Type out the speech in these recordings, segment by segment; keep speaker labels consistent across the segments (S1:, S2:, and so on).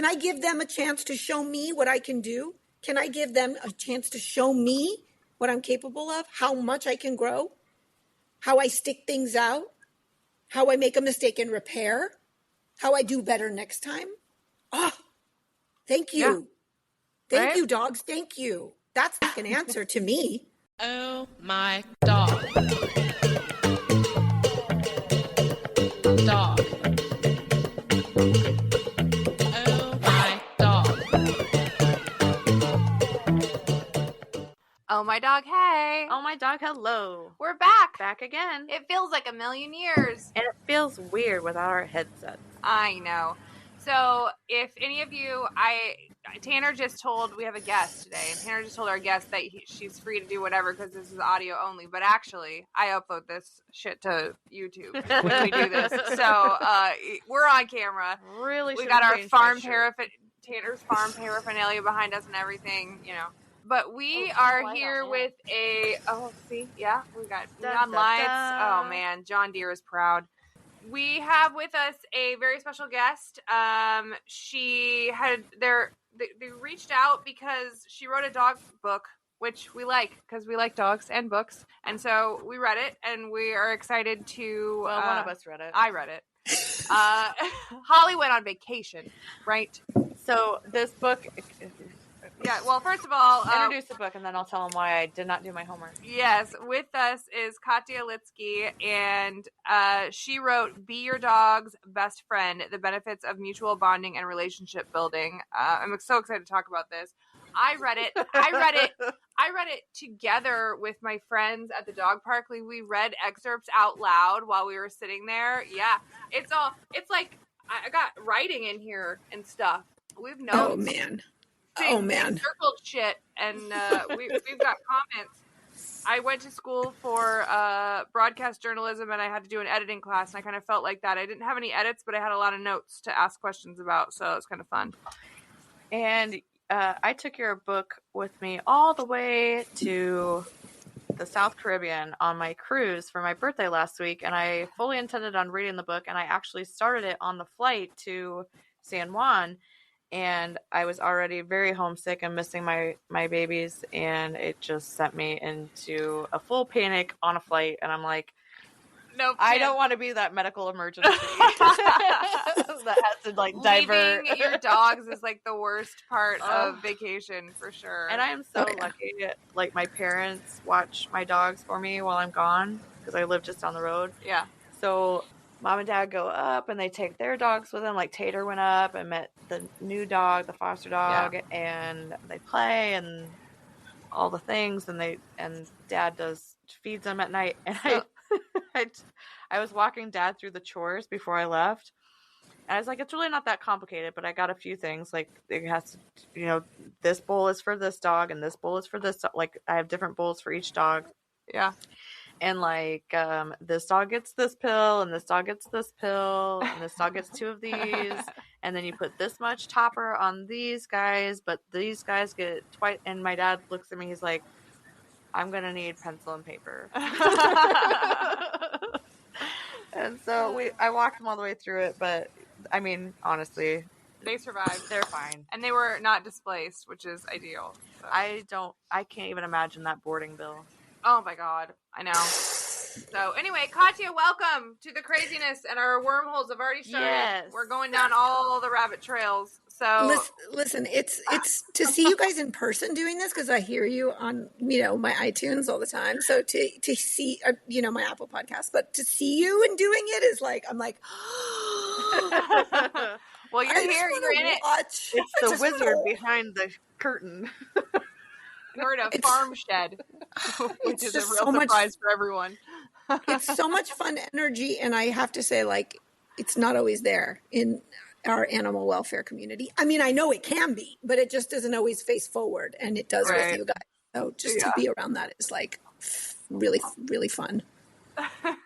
S1: Can I give them a chance to show me what I can do? Can I give them a chance to show me what I'm capable of, how much I can grow, how I stick things out, how I make a mistake and repair, how I do better next time? Oh, thank you.
S2: Yeah.
S1: Thank you, dogs. Thank you. That's like an answer to me.
S3: Oh my dog. Dog. Oh my dog.
S4: Oh, my dog, hey.
S2: Oh, my dog, hello.
S4: We're back.
S2: Back again.
S4: It feels like a million years.
S2: And it feels weird without our headsets.
S4: I know. So if any of you, Tanner just told, we have a guest today, and Tanner just told our guest that she's free to do whatever because this is audio only. But actually, I upload this shit to YouTube when we do this. So we're on camera.
S2: Really,
S4: we got our Tanner's farm paraphernalia behind us and everything, you know. But we are here with we got neon lights. Oh man, John Deere is proud. We have with us a very special guest. They reached out because she wrote a dog book, which we like because we like dogs and books. And so we read it, and we are excited to.
S2: Well, one of us read it.
S4: I read it. Holly went on vacation, right?
S2: So this book.
S4: Yeah, well, first of all...
S2: introduce the book, and then I'll tell them why I did not do my homework.
S4: Yes, with us is Katya Lidsky, and she wrote Be Your Dog's Best Friend, The Benefits of Mutual Bonding and Relationship Building. I'm so excited to talk about this. I read it together with my friends at the dog park. We read excerpts out loud while we were sitting there. Yeah, it's like I got writing in here and stuff. We've notes.
S1: Oh, man.
S4: Circled shit, and we've got comments. I went to school for broadcast journalism, and I had to do an editing class, and I kind of felt like that. I didn't have any edits, but I had a lot of notes to ask questions about, so it was kind of fun.
S2: And I took your book with me all the way to the South Caribbean on my cruise for my birthday last week, and I fully intended on reading the book, and I actually started it on the flight to San Juan. And I was already very homesick and missing my babies, and it just sent me into a full panic on a flight. And I'm like,
S4: nope,
S2: I don't want to be that medical emergency that has to divert.
S4: Leaving your dogs is like the worst part of vacation for sure.
S2: And I am so lucky. Like, my parents watch my dogs for me while I'm gone because I live just down the road.
S4: Yeah.
S2: So Mom and Dad go up and they take their dogs with them. Like Tater went up and met the new dog, the foster dog, and they play and all the things. And Dad feeds them at night. And I was walking Dad through the chores before I left. And I was like, it's really not that complicated, but I got a few things. Like, it has to, this bowl is for this dog and this bowl is for this dog. Like, I have different bowls for each dog.
S4: Yeah.
S2: And this dog gets this pill and this dog gets this pill and this dog gets 2 of these. And then you put this much topper on these guys, but these guys get twice. And my dad looks at me, he's like, I'm going to need pencil and paper. And so I walked them all the way through it. But I mean, honestly,
S4: they survived.
S2: They're fine.
S4: And they were not displaced, which is ideal. So.
S2: I can't even imagine that boarding bill.
S4: Oh my God. I know. So anyway, Katya, welcome to the craziness, and our wormholes have already started.
S2: Yes.
S4: We're going down all the rabbit trails. So
S1: listen, it's to see you guys in person doing this, because I hear you on my iTunes all the time. So to see my Apple podcast, but to see you and doing it is like, I'm like,
S4: well, you're here, you're in it.
S2: It's the wizard behind the curtain.
S4: You're in a farm shed, which is a real surprise for everyone.
S1: It's so much fun energy, and I have to say, like, it's not always there in our animal welfare community. I mean, I know it can be, but it just doesn't always face forward, and it does with you guys. So just to be around that is like really, really fun.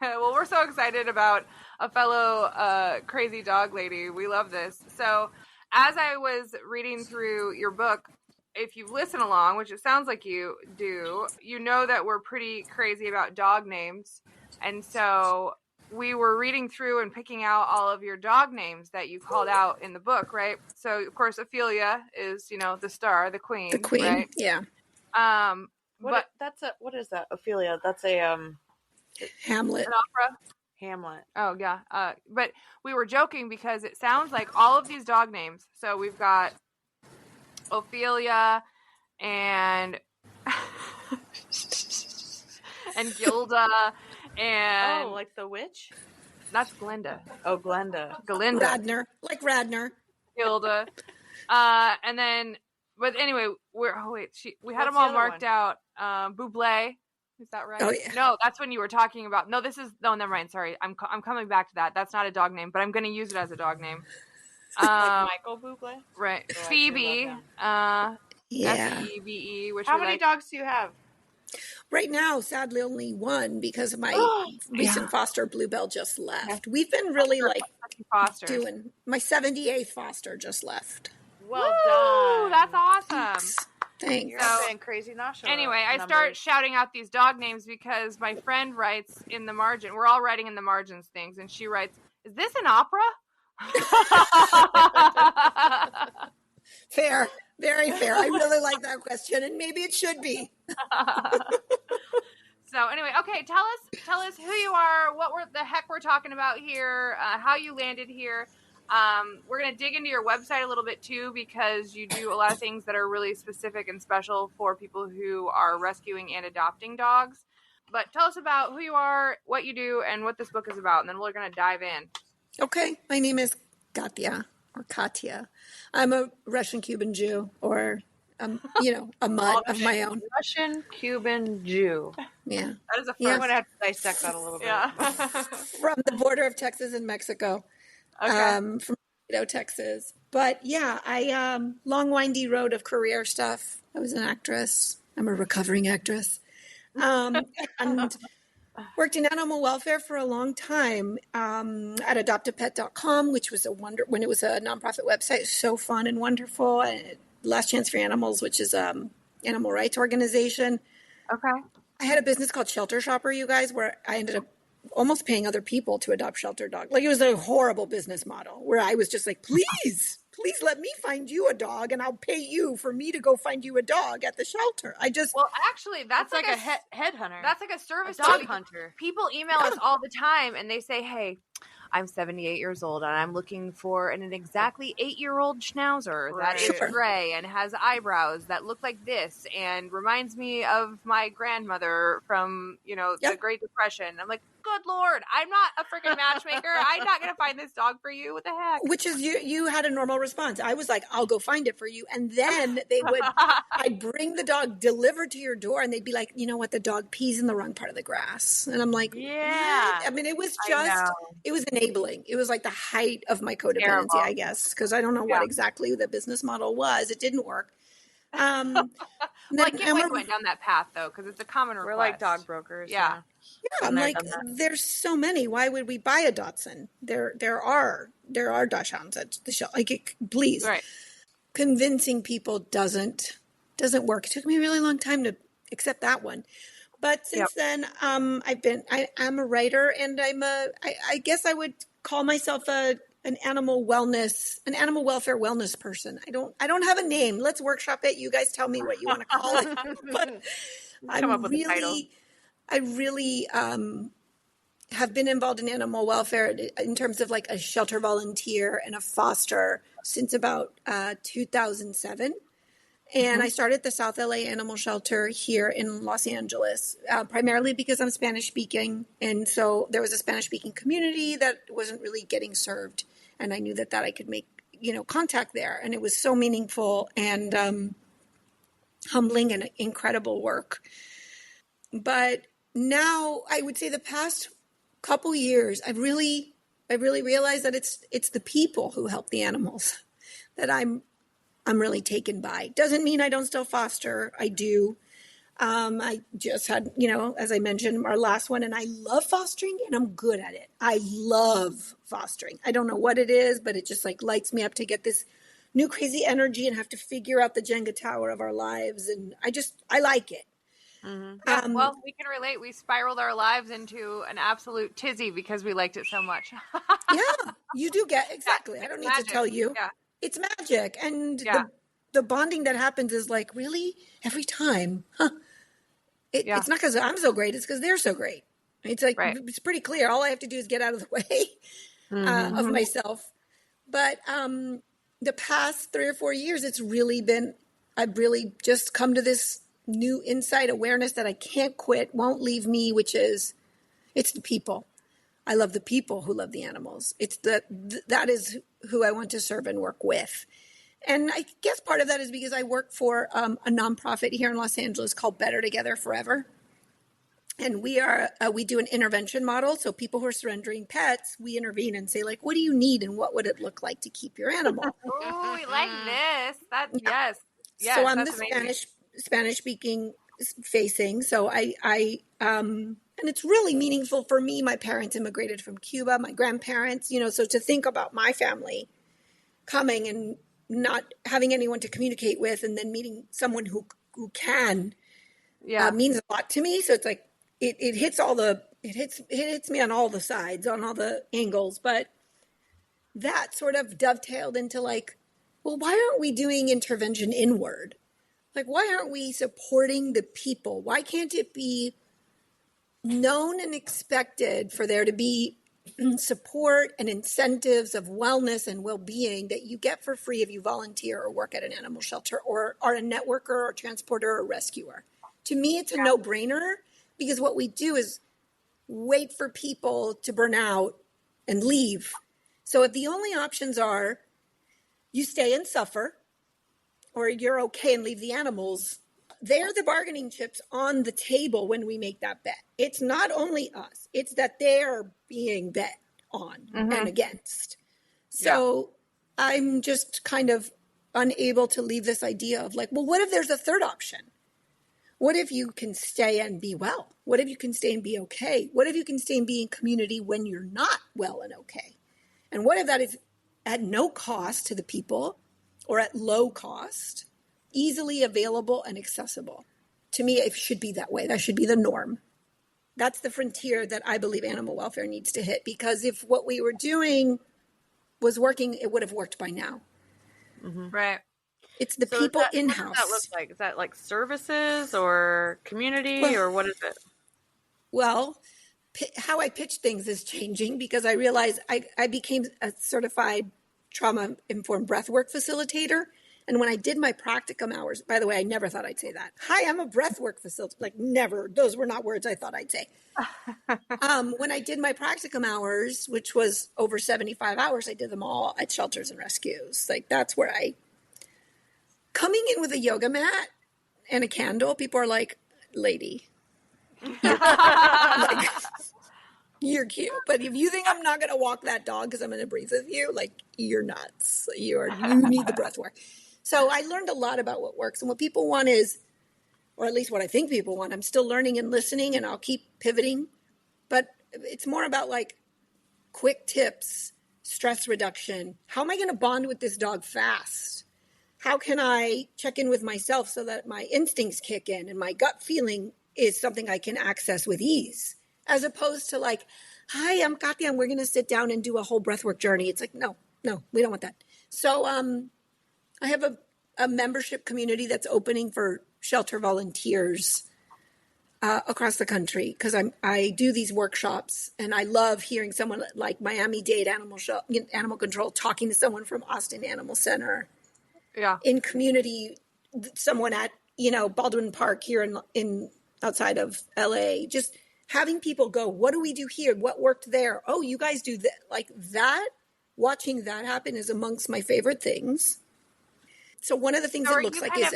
S4: Well, we're so excited about a fellow crazy dog lady. We love this. So as I was reading through your book, if you listen along, which it sounds like you do, you know that we're pretty crazy about dog names. And so we were reading through and picking out all of your dog names that you called out in the book, right? So of course Ophelia is, the star, the queen, right?
S1: Yeah.
S2: What is that? Ophelia. That's a
S1: Hamlet.
S4: An opera.
S2: Hamlet.
S4: Oh yeah. But we were joking because it sounds like all of these dog names. So we've got Ophelia and and Gilda and
S2: like the witch?
S4: that's Glinda.
S2: Oh, Glenda.
S4: Galinda.
S1: Radner. Like Radner.
S4: Gilda. And then but anyway, we had
S2: What's
S4: them
S2: the
S4: all
S2: other
S4: marked
S2: one?
S4: out. Buble. Is that right?
S1: Oh, yeah.
S4: No, that's when you were talking about. No, never mind. Sorry. I'm coming back to that. That's not a dog name, but I'm going to use it as a dog name.
S2: Michael Bublé?
S4: Right.
S2: Oh, I do
S4: Phoebe.
S2: love
S1: Yeah.
S4: Febe, which
S2: How
S4: we
S2: many
S4: like.
S2: dogs do you have?
S1: Right now, sadly, only one because of my recent foster Bluebell just left. We've been really
S4: Foster.
S1: doing. My 78th foster just left.
S2: Well
S4: Woo,
S2: done.
S4: that's awesome.
S1: Thanks.
S2: You're
S4: So-
S2: saying crazy Nasha.
S4: Anyway, I
S2: numbers.
S4: start shouting out these dog names because my friend writes in the margin. We're all writing in the margins things, and she writes, "Is this an opera?"
S1: Fair. Very fair. I really like that question, and maybe it should be.
S4: So anyway, okay, tell us who you are, the heck we're talking about here, how you landed here. We're gonna dig into your website a little bit too because you do a lot of things that are really specific and special for people who are rescuing and adopting dogs. But tell us about who you are, what you do, and what this book is about, and then we're gonna dive in.
S1: Okay. My name is Katya. I'm a Russian Cuban Jew, or a mutt of my own.
S2: Russian Cuban Jew.
S1: Yeah.
S4: That is a
S1: Yeah.
S2: I'm going to have to dissect that a little bit.
S4: Yeah.
S1: From the border of Texas and Mexico.
S4: Okay.
S1: From Texas. But yeah, I long windy road of career stuff. I was an actress. I'm a recovering actress. And worked in animal welfare for a long time at adoptapet.com, which was when it was a nonprofit website, so fun and wonderful. And Last Chance for Animals, which is animal rights organization.
S4: Okay.
S1: I had a business called Shelter Shopper, you guys, where I ended up almost paying other people to adopt shelter dogs. Like, it was a horrible business model where I was just like, please let me find you a dog and I'll pay you for me to go find you a dog at the shelter.
S4: Well, actually, that's
S2: It's like a headhunter.
S4: That's like a service
S2: dog
S4: too.
S2: hunter.
S4: People email us all the time and they say, "Hey, I'm 78 years old and I'm looking for an exactly 8-year-old schnauzer that is
S1: Sure.
S4: gray and has eyebrows that look like this and reminds me of my grandmother from, the Great Depression." I'm like, good Lord, I'm not a freaking matchmaker. I'm not going to find this dog for you. What the heck?
S1: Which is, you had a normal response. I was like, I'll go find it for you. And then I'd bring the dog delivered to your door and they'd be like, you know what? The dog pees in the wrong part of the grass. And I'm like,
S2: Yeah.
S1: what? I mean, it was
S2: know.
S1: it was enabling. It was like the height of my codependency,
S4: Terrible.
S1: I guess, because I don't know what exactly the business model was. It didn't work.
S4: Well, I can't believe we went down that path though, because it's a common request.
S2: We're like dog brokers.
S4: Yeah.
S1: Yeah, I'm like, there's so many. Why would we buy a Dachshund? There are Dachshunds at the show. Like, please,
S4: Right.
S1: Convincing people doesn't work. It took me a really long time to accept that one, but since then, I'm a writer, and I guess I would call myself an animal welfare wellness person. I don't have a name. Let's workshop it. You guys tell me what you want to call it. But
S2: Come up with a title.
S1: I really have been involved in animal welfare in terms of like a shelter volunteer and a foster since about 2007. And I started the South LA Animal Shelter here in Los Angeles, primarily because I'm Spanish speaking. And so there was a Spanish speaking community that wasn't really getting served. And I knew that I could make, contact there. And it was so meaningful and humbling and incredible work. But now I would say the past couple years, I really realized that it's the people who help the animals that I'm really taken by. Doesn't mean I don't still foster. I do. I just had, as I mentioned, our last one, and I love fostering and I'm good at it. I love fostering. I don't know what it is, but it just like lights me up to get this new crazy energy and have to figure out the Jenga tower of our lives. And I like it.
S4: Yeah,
S1: Um,
S4: well, we can relate. We spiraled our lives into an absolute tizzy because we liked it so much.
S1: yeah, you do get,
S4: Yeah,
S1: exactly. I
S4: it's
S1: don't need to
S4: magic.
S1: tell you.
S4: Yeah,
S1: It's magic. And
S4: yeah,
S1: the bonding that happens is like, really? Every time? Huh.
S4: yeah,
S1: It's not because I'm so great. It's because they're so great. It's like,
S4: right.
S1: it's pretty clear. All I have to do is get out of the way of myself. But the past 3 or 4 years, I've really just come to this new insight awareness that I can't quit, won't leave me, which is, it's the people. I love the people who love the animals. That is who I want to serve and work with. And I guess part of that is because I work for a nonprofit here in Los Angeles called Better Together Forever. And we do an intervention model. So people who are surrendering pets, we intervene and say, like, what do you need and what would it look like to keep your animal?
S4: Oh, we like this.
S1: Yeah.
S4: Yes,
S1: So I'm the
S4: that's amazing.
S1: Spanish speaking facing. So and it's really meaningful for me. My parents immigrated from Cuba, my grandparents, so to think about my family coming and not having anyone to communicate with and then meeting someone who can
S4: Yeah,
S1: means a lot to me. So it's like, it hits me on all the sides, on all the angles, but that sort of dovetailed into like, well, why aren't we doing intervention inward? Like, why aren't we supporting the people? Why can't it be known and expected for there to be support and incentives of wellness and well-being that you get for free if you volunteer or work at an animal shelter or are a networker or transporter or rescuer? To me, it's a no-brainer because what we do is wait for people to burn out and leave. So if the only options are you stay and suffer or you're okay and leave the animals, they're the bargaining chips on the table when we make that bet. It's not only us, it's that they're being bet on and against. So I'm just kind of unable to leave this idea of like, well, what if there's a third option? What if you can stay and be well? What if you can stay and be okay? What if you can stay and be in community when you're not well and okay? And what if that is at no cost to the people or at low cost, easily available and accessible? To me, it should be that way. That should be the norm. That's the frontier that I believe animal welfare needs to hit, because if what we were doing was working, it would have worked by now.
S4: right.
S1: It's the
S2: So
S1: people
S2: what does
S1: in-house.
S2: that look like? Is that like services or community or what is it?
S1: Well, how I pitch things is changing because I realized I became a certified trauma-informed breathwork facilitator. And when I did my practicum hours, by the way, I never thought I'd say that. Hi, I'm a breathwork facilitator. Like, never. Those were not words I thought I'd say. When I did my practicum hours, which was over 75 hours, I did them all at shelters and rescues. Like, that's where coming in with a yoga mat and a candle, people are like, lady, like, you're cute. But if you think I'm not going to walk that dog because I'm going to breathe with you, like, you're nuts. You need the breath work. So I learned a lot about what works. And what people want is, or at least what I think people want, I'm still learning and listening and I'll keep pivoting. But it's more about like quick tips, stress reduction. How am I going to bond with this dog fast? How can I check in with myself so that my instincts kick in and my gut feeling is something I can access with ease, as opposed to like, hi, I'm Katya, and we're going to sit down and do a whole breathwork journey. It's like, no, we don't want that. So I have a membership community that's opening for shelter volunteers across the country because I do these workshops and I love hearing someone like Miami-Dade Animal Control talking to someone from Austin Animal Center.
S4: Yeah.
S1: In community, someone at, Baldwin Park here in outside of LA, just having people go, what do we do here? What worked there? Oh, you guys do that. Like that, watching that happen is amongst my favorite things. So one of the things it looks like is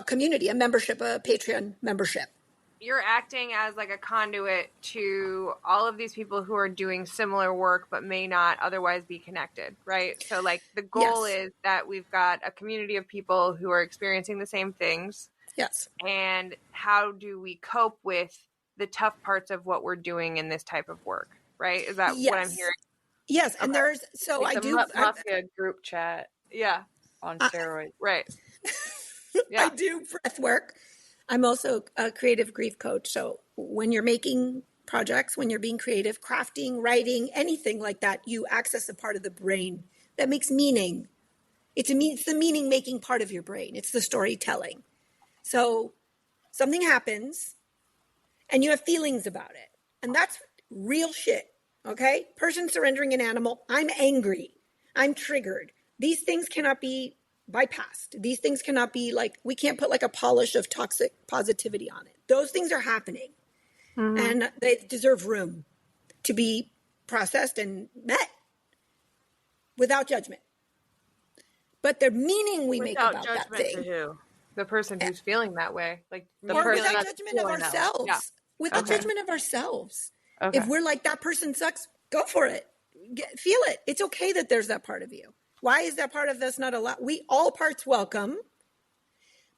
S1: a community, a membership, a Patreon membership.
S4: You're acting as like a conduit to all of these people who are doing similar work but may not otherwise be connected, right? So like the goal is that we've got a community of people who are experiencing the same things.
S1: Yes.
S4: And how do we cope with the tough parts of what we're doing in this type of work, right? Is that what I'm hearing?
S1: Yes, and there's
S2: like mafia group chat.
S4: Yeah.
S2: On steroids.
S4: Right. Yeah.
S1: I do breath work. I'm also a creative grief coach. So when you're making projects, when you're being creative, crafting, writing, anything like that, you access a part of the brain that makes meaning. It's the meaning making part of your brain. It's the storytelling. So something happens and you have feelings about it. And that's real shit. Okay. Person surrendering an animal. I'm angry. I'm triggered. These things cannot be bypassed. These things cannot be like, we can't put like a polish of toxic positivity on it. Those things are happening and they deserve room to be processed and met without judgment. But the meaning we make about that thing.
S2: To who?
S4: The person who's feeling that way. Like the
S1: or
S4: person
S1: without
S4: that's
S1: judgment of ourselves.
S4: Yeah.
S1: Without judgment of ourselves.
S2: Okay.
S1: If we're like, that person sucks, go for it. Feel it. It's okay that there's that part of you. Why is that part of us not allowed? We all parts welcome.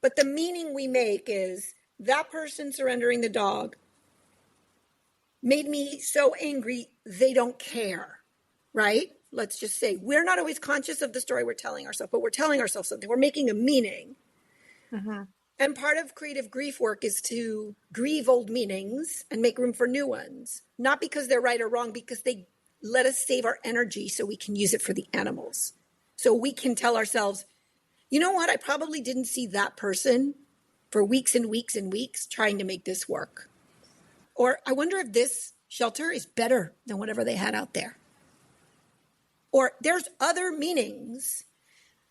S1: But the meaning we make is that person surrendering the dog made me so angry, they don't care, right? Let's just say we're not always conscious of the story we're telling ourselves, but we're telling ourselves something. We're making a meaning. And part of creative grief work is to grieve old meanings and make room for new ones. Not because they're right or wrong, because they let us save our energy so we can use it for the animals. So we can tell ourselves, you know what? I probably didn't see that person for weeks and weeks and weeks trying to make this work. Or I wonder if this shelter is better than whatever they had out there. Or there's other meanings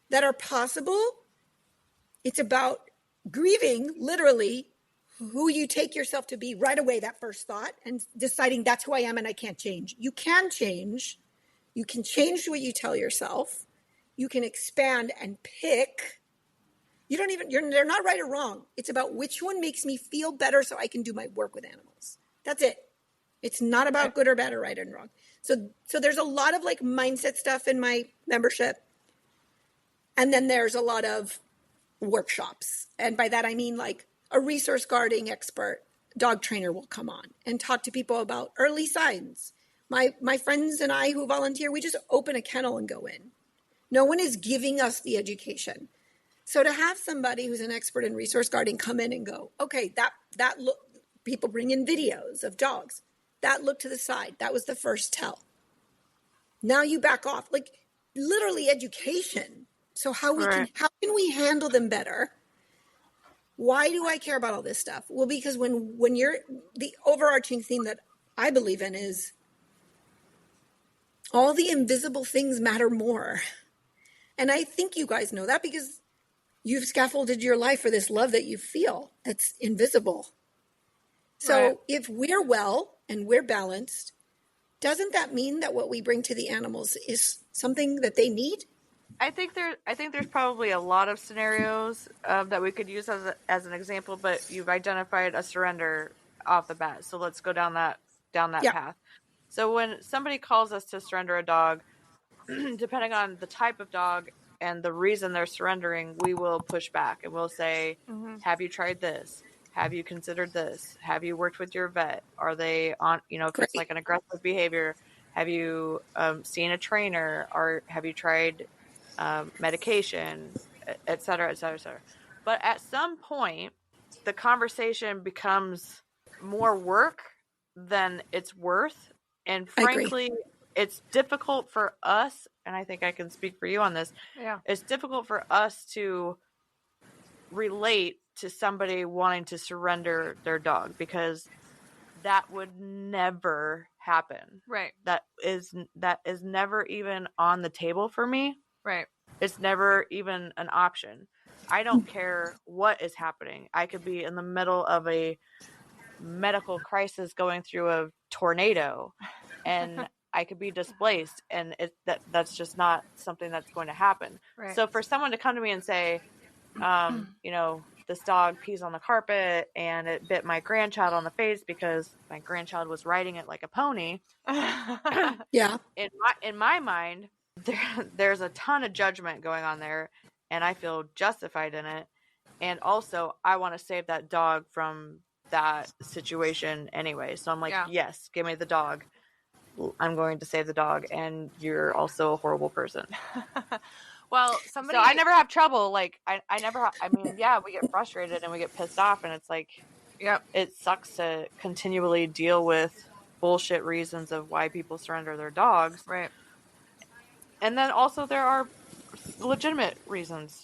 S1: that are possible. It's about grieving, literally, who you take yourself to be right away, that first thought, and deciding that's who I am and I can't change. You can change. You can change what you tell yourself. You can expand and pick. They're not right or wrong. It's about which one makes me feel better so I can do my work with animals. That's it. It's not about good or bad or right and wrong. So there's a lot of like mindset stuff in my membership. And then there's a lot of workshops. And by that, I mean like a resource guarding expert, dog trainer will come on and talk to people about early signs. My friends and I who volunteer, we just open a kennel and go in. No one is giving us the education. So to have somebody who's an expert in resource guarding come in and go, okay, that look, people bring in videos of dogs. That look to the side. That was the first tell. Now you back off, like literally education. So how can we handle them better? Why do I care about all this stuff? Well, because when you're, the overarching theme that I believe in is all the invisible things matter more. And I think you guys know that because you've scaffolded your life for this love that you feel that's invisible. So if we're well and we're balanced, doesn't that mean that what we bring to the animals is something that they need?
S2: I think there's probably a lot of scenarios that we could use as an example, but you've identified a surrender off the bat. So let's go down that path. So when somebody calls us to surrender a dog, depending on the type of dog and the reason they're surrendering, we will push back and we'll say, have you tried this? Have you considered this? Have you worked with your vet? Are they on, if it's like an aggressive behavior, have you seen a trainer, or have you tried medication, et cetera, et cetera, et cetera. But at some point, the conversation becomes more work than it's worth. And frankly, it's difficult for us, and I think I can speak for you on this.
S4: Yeah.
S2: It's difficult for us to relate to somebody wanting to surrender their dog, because that would never happen.
S4: Right.
S2: That is never even on the table for me.
S4: Right.
S2: It's never even an option. I don't care what is happening. I could be in the middle of a medical crisis going through a tornado and I could be displaced, and that's just not something that's going to happen.
S4: Right.
S2: So for someone to come to me and say, this dog pees on the carpet and it bit my grandchild on the face because my grandchild was riding it like a pony.
S1: Yeah.
S2: In my mind, there's a ton of judgment going on there, and I feel justified in it. And also, I want to save that dog from that situation anyway. So I'm like, yes, give me the dog. I'm going to save the dog, and you're also a horrible person.
S4: Well,
S2: So I never have trouble. Like, I never, I mean, yeah, we get frustrated and we get pissed off, and it's like,
S4: Yep.
S2: it sucks to continually deal with bullshit reasons of why people surrender their dogs.
S4: Right.
S2: And then also there are legitimate reasons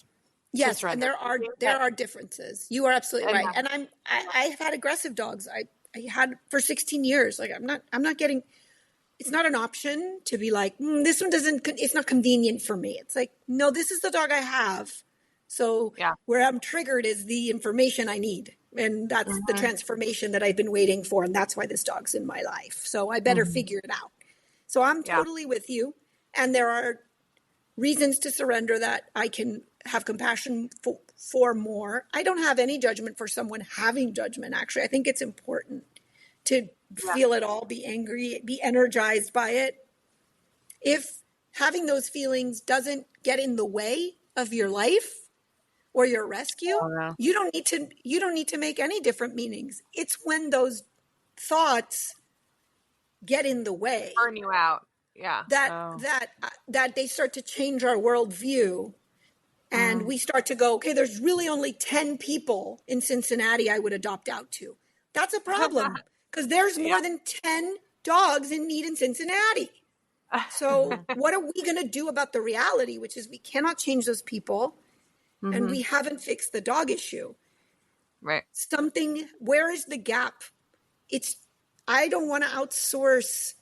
S2: to
S1: Yes, and
S2: surrender.
S1: there are differences. You are absolutely
S2: And-
S1: right. And I've had aggressive dogs. I had for 16 years. Like I'm not getting. It's not an option to be like this one doesn't. It's not convenient for me. It's like no, this is the dog I have. So
S4: Yeah.
S1: where I'm triggered is the information I need, and that's the transformation that I've been waiting for, and that's why this dog's in my life. So I better figure it out. So I'm totally with you, and there are reasons to surrender that I can have compassion for more. I don't have any judgment for someone having judgment, actually. I think it's important to feel it all, be angry, be energized by it. If having those feelings doesn't get in the way of your life or your rescue, you don't need to make any different meanings. It's when those thoughts get in the way,
S4: Burn you out. Yeah.
S1: that they start to change our worldview, and we start to go, okay, there's really only 10 people in Cincinnati I would adopt out to. That's a problem because there's more than 10 dogs in need in Cincinnati. So what are we going to do about the reality, which is we cannot change those people, and we haven't fixed the dog issue.
S4: Right.
S1: Where is the gap? I don't want to outsource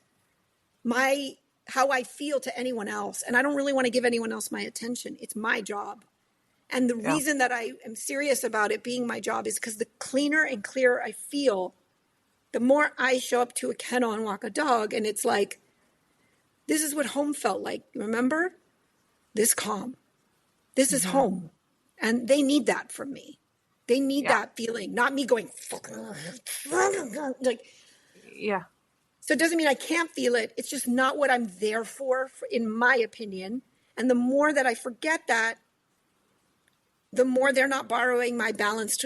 S1: how I feel to anyone else. And I don't really want to give anyone else my attention. It's my job. And the reason that I am serious about it being my job is because the cleaner and clearer I feel, the more I show up to a kennel and walk a dog. And it's like, this is what home felt like. Remember? This calm. This is home. And they need that from me. They need that feeling, not me going, like,
S4: Yeah.
S1: so it doesn't mean I can't feel it. It's just not what I'm there for, in my opinion. And the more that I forget that, the more they're not borrowing my balanced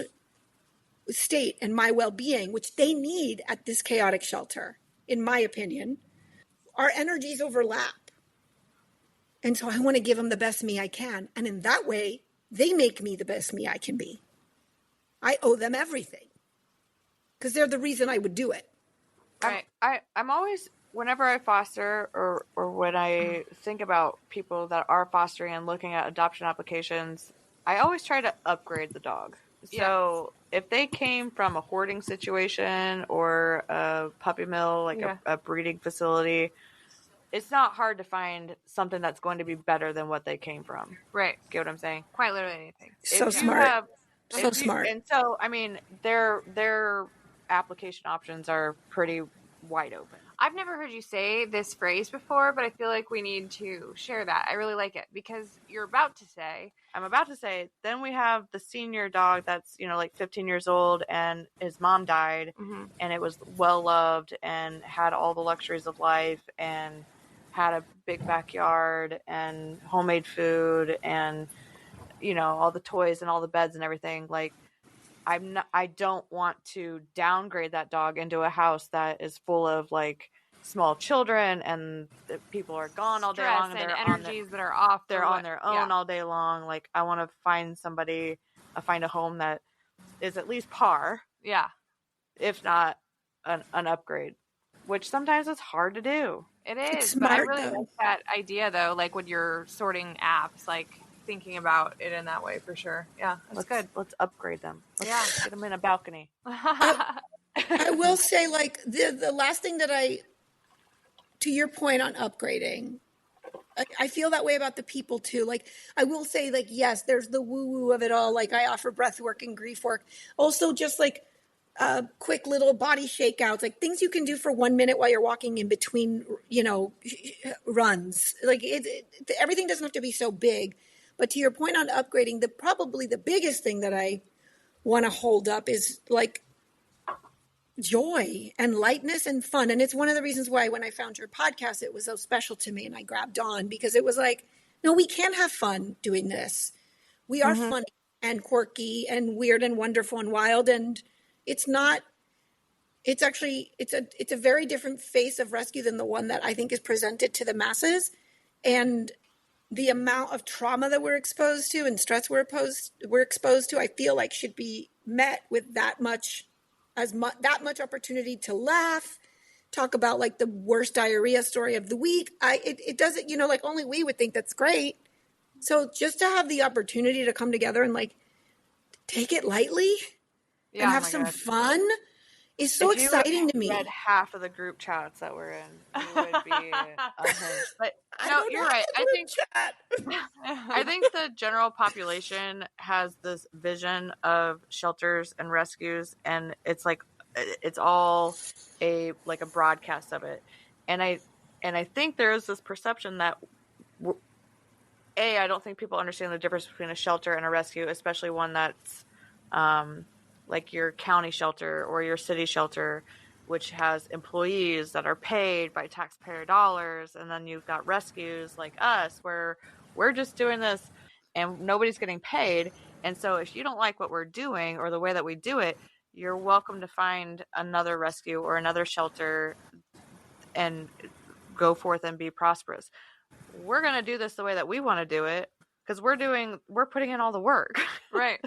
S1: state and my well-being, which they need at this chaotic shelter, in my opinion. Our energies overlap. And so I want to give them the best me I can. And in that way, they make me the best me I can be. I owe them everything because they're the reason I would do it.
S4: Right.
S2: I'm always, whenever I foster or when I think about people that are fostering and looking at adoption applications, I always try to upgrade the dog. So if they came from a hoarding situation or a puppy mill, like a breeding facility, it's not hard to find something that's going to be better than what they came from.
S4: Right.
S2: Get what I'm saying?
S4: Quite literally anything.
S1: So smart. Smart.
S2: And so, I mean, their application options are pretty wide open.
S4: I've never heard you say this phrase before, but I feel like we need to share that. I really like it because I'm about to say, then we have the senior dog that's, like 15 years old and his mom died and it was well loved and had all the luxuries of life and had a big backyard and homemade food and, all the toys and all the beds and everything. Like, I don't want to downgrade that dog into a house that is full of like small children and the people are gone all day long and energies that are off.
S2: They're on their own all day long. Like, I want to find a home that is at least par.
S4: Yeah.
S2: If not an upgrade, which sometimes it's hard to do.
S4: It is.
S1: It's
S4: but I
S1: smart,
S4: really
S1: though.
S4: like that idea though. Like when you're sorting apps, like thinking about it in that way for sure. Yeah. That's good.
S2: Let's upgrade them. Let's get them in a balcony.
S1: I will say, like, the last thing that to your point on upgrading, I feel that way about the people too. Like, I will say, like, yes, there's the woo-woo of it all. Like, I offer breath work and grief work. Also, just like quick little body shakeouts, like things you can do for 1 minute while you're walking in between, runs. Like, everything doesn't have to be so big. But to your point on upgrading, probably the biggest thing that I want to hold up is like joy and lightness and fun. And it's one of the reasons why when I found your podcast, it was so special to me and I grabbed on because it was like, no, we can have fun doing this. We are funny and quirky and weird and wonderful and wild. And it's a very different face of rescue than the one that I think is presented to the masses. And the amount of trauma that we're exposed to and stress we're exposed to, I feel like should be met with that much opportunity to laugh, talk about like the worst diarrhea story of the week. It doesn't, like only we would think that's great. So just to have the opportunity to come together and like take it lightly and have some fun is so exciting to me.
S2: Read half of the group chats that we're in, you would be unhinged. But
S4: no, you're right.
S2: I think the general population has this vision of shelters and rescues, and it's like it's all a broadcast of it. And I think there is this perception that I don't think people understand the difference between a shelter and a rescue, especially one that's like your county shelter or your city shelter, which has employees that are paid by taxpayer dollars. And then you've got rescues like us where we're just doing this and nobody's getting paid. And so if you don't like what we're doing or the way that we do it, you're welcome to find another rescue or another shelter and go forth and be prosperous. We're going to do this the way that we want to do it because we're putting in all the work.
S4: Right.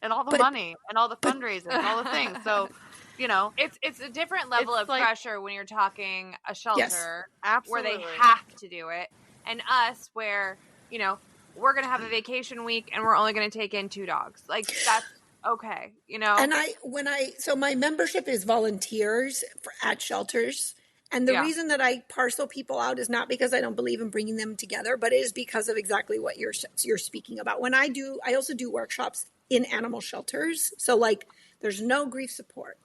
S2: And all the money and all the fundraising and all the things. So,
S4: it's a different level of pressure when you're talking a shelter where they
S2: absolutely.
S4: have to do it, and us where, we're going to have a vacation week and we're only going to take in 2 dogs. Like that's okay,
S1: And so my membership is volunteers at shelters. And the reason that I parcel people out is not because I don't believe in bringing them together, but it is because of exactly what you're speaking about. I also do workshops in animal shelters. So like there's no grief support.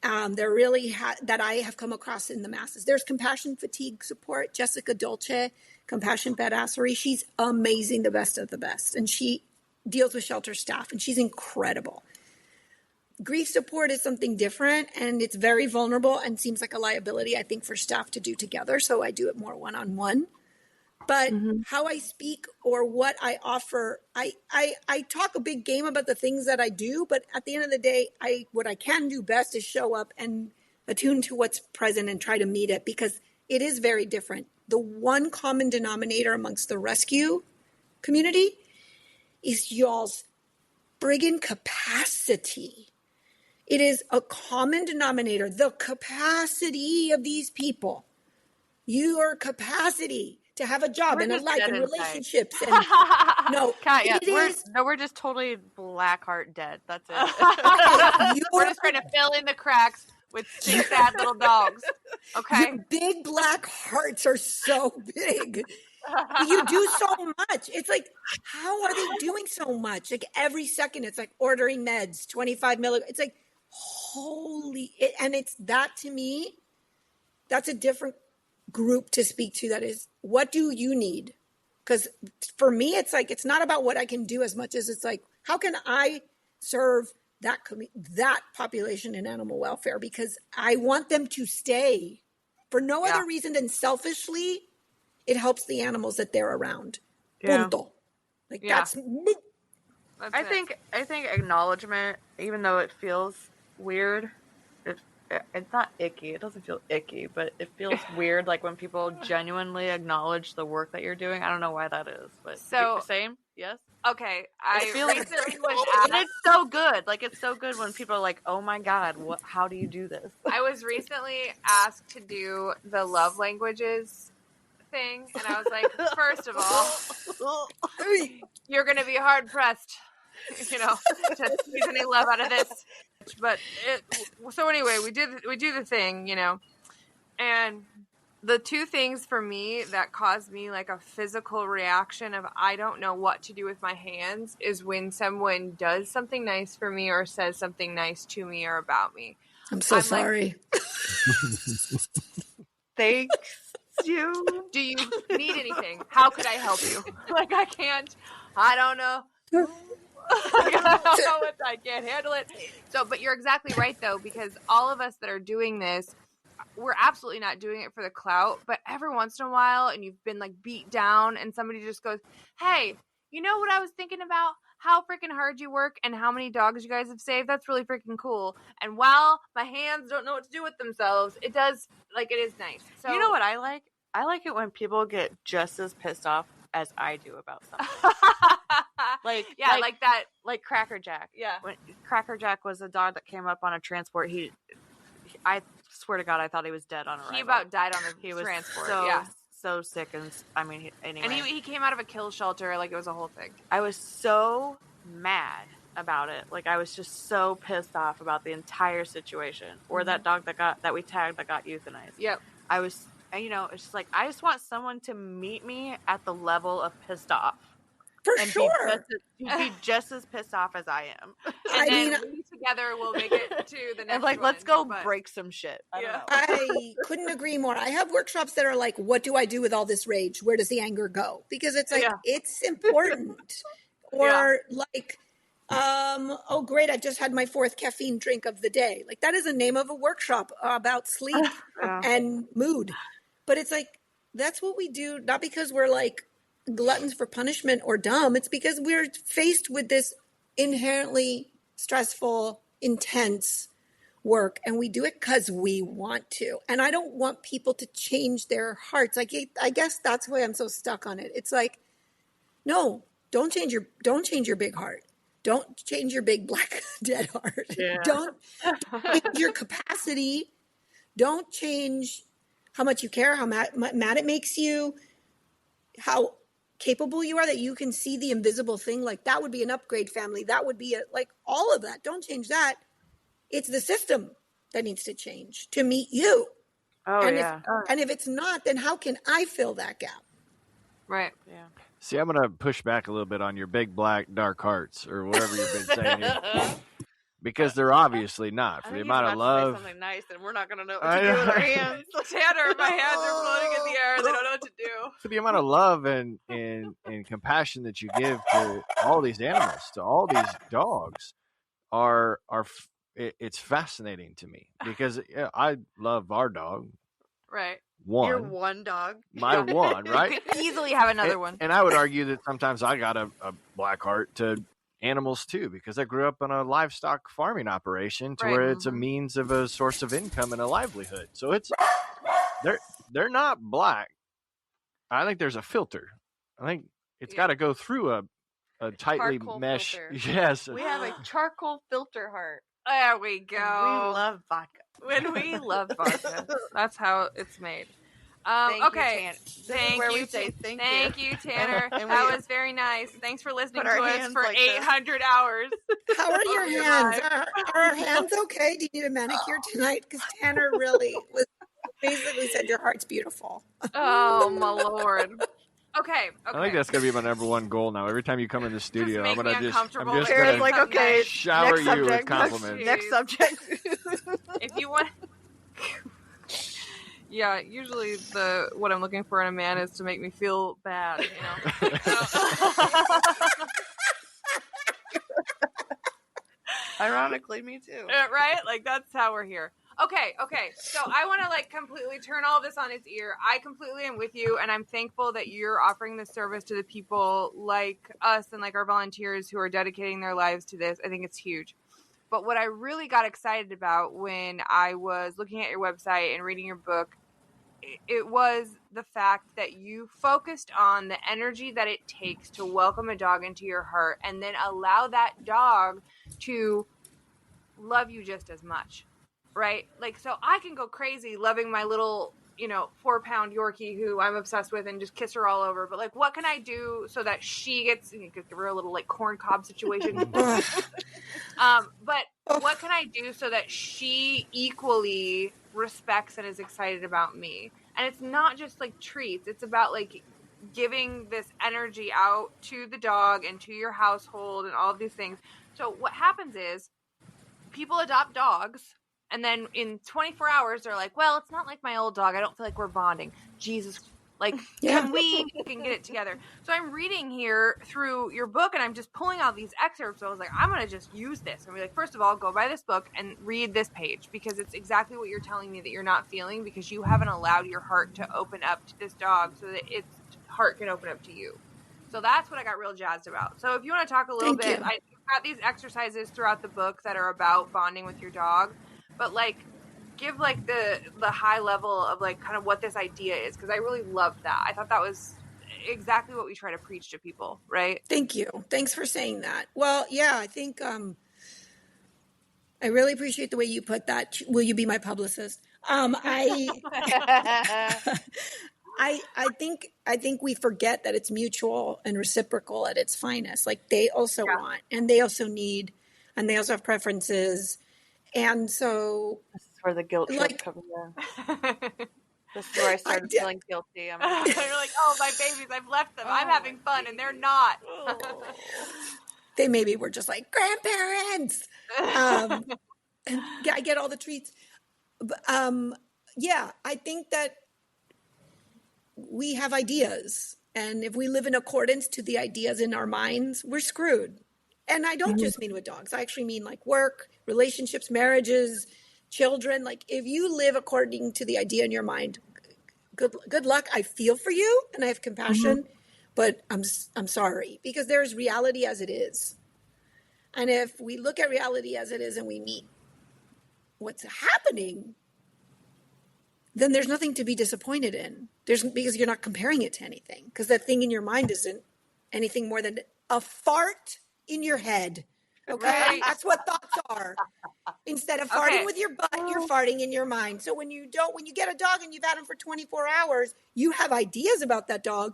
S1: There really that I have come across in the masses. There's compassion fatigue support. Jessica Dolce, compassion badassery. She's amazing, the best of the best. And she deals with shelter staff and she's incredible. Grief support is something different and it's very vulnerable and seems like a liability, I think, for staff to do together. So I do it more one-on-one. But how I speak or what I offer, I talk a big game about the things that I do, but at the end of the day, what I can do best is show up and attune to what's present and try to meet it because it is very different. The one common denominator amongst the rescue community is y'all's friggin' capacity. It is a common denominator, the capacity of these people. Your capacity to have a job and a life and relationships. And
S2: Katya, we're just totally black heart dead. That's it.
S4: We're just trying to fill in the cracks with 6 sad little dogs. Okay.
S1: Your big black hearts are so big. You do so much. It's like, how are they doing so much? Like every second, it's like ordering meds, 25 milligrams. It's like, and it's that to me, that's a different group to speak to. That is, what do you need? Because for me, it's like, it's not about what I can do as much as it's like, how can I serve that population in animal welfare? Because I want them to stay for no other reason than selfishly, it helps the animals that they're around. Punto. Like that's
S2: I think acknowledgement, even though it feels weird, it's not icky. It doesn't feel icky, but it feels weird. Like when people genuinely acknowledge the work that you're doing. I don't know why that is, but same. Yes.
S4: Okay. I recently was
S2: and it's so good. Like it's so good when people are like, "Oh my God, how do you do this?"
S4: I was recently asked to do the love languages thing, and I was like, first of all, you're going to be hard pressed, to squeeze any love out of this. But so anyway, we do the thing, and the 2 things for me that caused me like a physical reaction of I don't know what to do with my hands is when someone does something nice for me or says something nice to me or about me.
S1: I'm sorry.
S4: Like,
S2: thanks
S4: you. Do you need anything? How could I help you? Like I don't know. I can't handle it. So, but you're exactly right though, because all of us that are doing this, we're absolutely not doing it for the clout, but every once in a while, and you've been like beat down and somebody just goes, "Hey, you know what I was thinking about? How freaking hard you work and how many dogs you guys have saved. That's really freaking cool." And while my hands don't know what to do with themselves, it is nice. So
S2: you know what I like? I like it when people get just as pissed off as I do about something. like
S4: that.
S2: Like Cracker Jack.
S4: Yeah.
S2: When Cracker Jack was a dog that came up on a transport. I swear to God, I thought he was dead on arrival.
S4: He about died on the
S2: he was
S4: transport.
S2: so sick, and I mean, anyway.
S4: And he came out of a kill shelter. Like, it was a whole thing.
S2: I was so mad about it. Like, I was just so pissed off about the entire situation. Or that dog that we tagged that got euthanized.
S4: Yep.
S2: I was, it's just like, I just want someone to meet me at the level of pissed off.
S1: For
S2: and
S1: sure.
S2: be just as pissed off as I am.
S4: And then we together will make it to the next one.
S2: Let's go break some shit. I don't know.
S1: I couldn't agree more. I have workshops that are like, what do I do with all this rage? Where does the anger go? Because it's like, it's important. Or like, oh great, I just had my 4th caffeine drink of the day. Like, that is the name of a workshop about sleep and mood. But it's like, that's what we do, not because we're like gluttons for punishment or dumb. It's because we're faced with this inherently stressful, intense work, and we do it because we want to. And I don't want people to change their hearts. Like, I guess that's why I'm so stuck on it. It's like, no, don't change your big heart. Don't change your big black dead heart.
S2: Yeah.
S1: Don't change your capacity. Don't change how much you care, how mad it makes you, how capable you are, that you can see the invisible thing. Like, that would be an upgrade, family. That would be like all of that. Don't change that. It's the system that needs to change to meet you.
S2: Oh,
S1: and
S2: yeah.
S1: And if it's not, then how can I fill that gap?
S4: Right.
S2: Yeah.
S5: See, I'm going to push back a little bit on your big black dark hearts or whatever you've been saying here. Because they're obviously not. For the amount of love.
S2: Something nice, and we're not going to know what to do with our hands.
S4: Tanner, my hands are floating in the air. They don't know what to do.
S5: For the amount of love and compassion that you give to all these animals, to all these dogs, it's fascinating to me because I love our dog.
S4: Right.
S2: Your one dog.
S5: My one, right?
S4: You could easily have another one.
S5: And I would argue that sometimes I got a black heart to animals too, because I grew up in a livestock farming operation to where it's a means of a source of income and a livelihood. So they're not black. I think there's a filter. I think it's got to go through a tightly mesh.
S2: Filter.
S5: Yes.
S2: We have a charcoal filter heart.
S4: There we go.
S2: And we love vodka.
S4: When we love vodka. That's how it's made.
S2: Okay.
S4: Thank you, Tanner. That was very nice. Thanks for listening to us for 800 hours.
S1: How are your hands? Are our hands okay? Do you need a manicure tonight? Because Tanner really basically said your heart's beautiful.
S4: Oh, my Lord. Okay.
S5: I think that's gonna be my number one goal now. Every time you come in the studio, I'm just
S2: Tara's like, okay,
S5: shower you with compliments.
S2: Next subject.
S4: If you want. Yeah, usually what I'm looking for in a man is to make me feel bad, you know.
S2: Ironically, me too.
S4: Right? Like, that's how we're here. Okay. So I want to completely turn all this on its ear. I completely am with you, and I'm thankful that you're offering this service to the people like us and like our volunteers who are dedicating their lives to this. I think it's huge. But what I really got excited about when I was looking at your website and reading your book, it was the fact that you focused on the energy that it takes to welcome a dog into your heart and then allow that dog to love you just as much, right? Like, so I can go crazy loving my little, 4-pound Yorkie who I'm obsessed with and just kiss her all over. But what can I do so that she gets, you could give her a little corn cob situation. But what can I do so that she equally respects and is excited about me? And it's not just treats. It's about giving this energy out to the dog and to your household and all of these things. So what happens is people adopt dogs, and then in 24 hours they're like, well, it's not like my old dog. I don't feel like we're bonding. Jesus, can we get it together? So I'm reading here through your book, and I'm just pulling out these excerpts. So I was like, I'm going to just use this. And be like, first of all, go buy this book and read this page, because it's exactly what you're telling me that you're not feeling, because you haven't allowed your heart to open up to this dog so that its heart can open up to you. So that's what I got real jazzed about. So if you want to talk a little bit, I've got these exercises throughout the book that are about bonding with your dog, but give the high level of kind of what this idea is, because I really loved that. I thought that was exactly what we try to preach to people, right?
S1: Thank you. Thanks for saying that. Well, yeah, I think I really appreciate the way you put that. Will you be my publicist? I think we forget that it's mutual and reciprocal at its finest. Like they also want, and they also need, and they also have preferences. And so
S2: This is where the guilt trip comes in. This is where I started feeling guilty. I'm like,
S4: you're like, oh, my babies, I've left them. I'm having fun, and they're not.
S1: They maybe were just like grandparents. And I get all the treats. But, yeah, I think that we have ideas. And if we live in accordance to the ideas in our minds, we're screwed. And I don't just mean with dogs. I actually mean like work, relationships, marriages, children. Like if you live according to the idea in your mind, good luck. I feel for you and I have compassion, but I'm sorry, because there's reality as it is. And if we look at reality as it is and we meet what's happening, then there's nothing to be disappointed in. Because you're not comparing it to anything. Because that thing in your mind isn't anything more than a fart in your head. Okay?
S4: Right.
S1: That's what thoughts are. Instead of farting with your butt, you're farting in your mind. So when you get a dog and you've had him for 24 hours, you have ideas about that dog.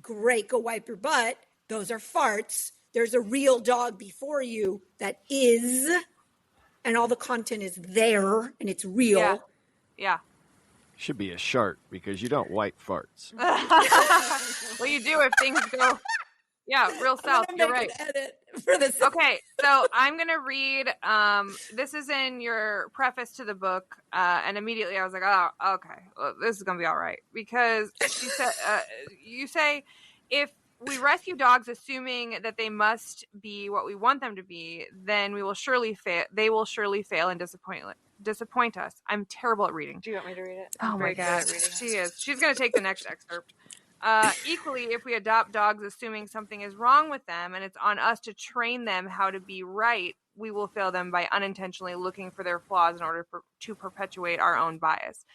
S1: Great, go wipe your butt. Those are farts. There's a real dog before you that is, and all the content is there and it's real.
S4: Yeah.
S5: Should be a shark because you don't wipe farts.
S4: Well, you do if things go, real south. You're right.
S1: Edit for this.
S4: Okay, so I'm going to read, this is in your preface to the book, and immediately I was like, oh, okay, well, this is going to be all right. Because she said, you say, if we rescue dogs assuming that they must be what we want them to be, then we will surely fail. They will surely fail and disappoint us. I'm terrible at reading.
S2: do you want me to read it?
S4: Oh my God, she is. She's going to take the next excerpt. Equally, if we adopt dogs assuming something is wrong with them and it's on us to train them how to be right, we will fail them by unintentionally looking for their flaws in order to perpetuate our own bias.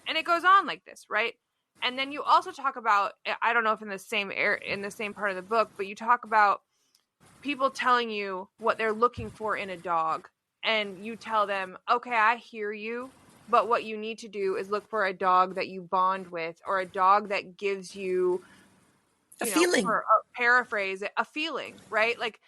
S4: And it goes on like this, right? And then you also talk about, I don't know if in the same part of the book, but you talk about people telling you what they're looking for in a dog. And you tell them, okay, I hear you, but what you need to do is look for a dog that you bond with, or a dog that gives you
S1: a feeling.
S4: Paraphrase it, a feeling, right? Like,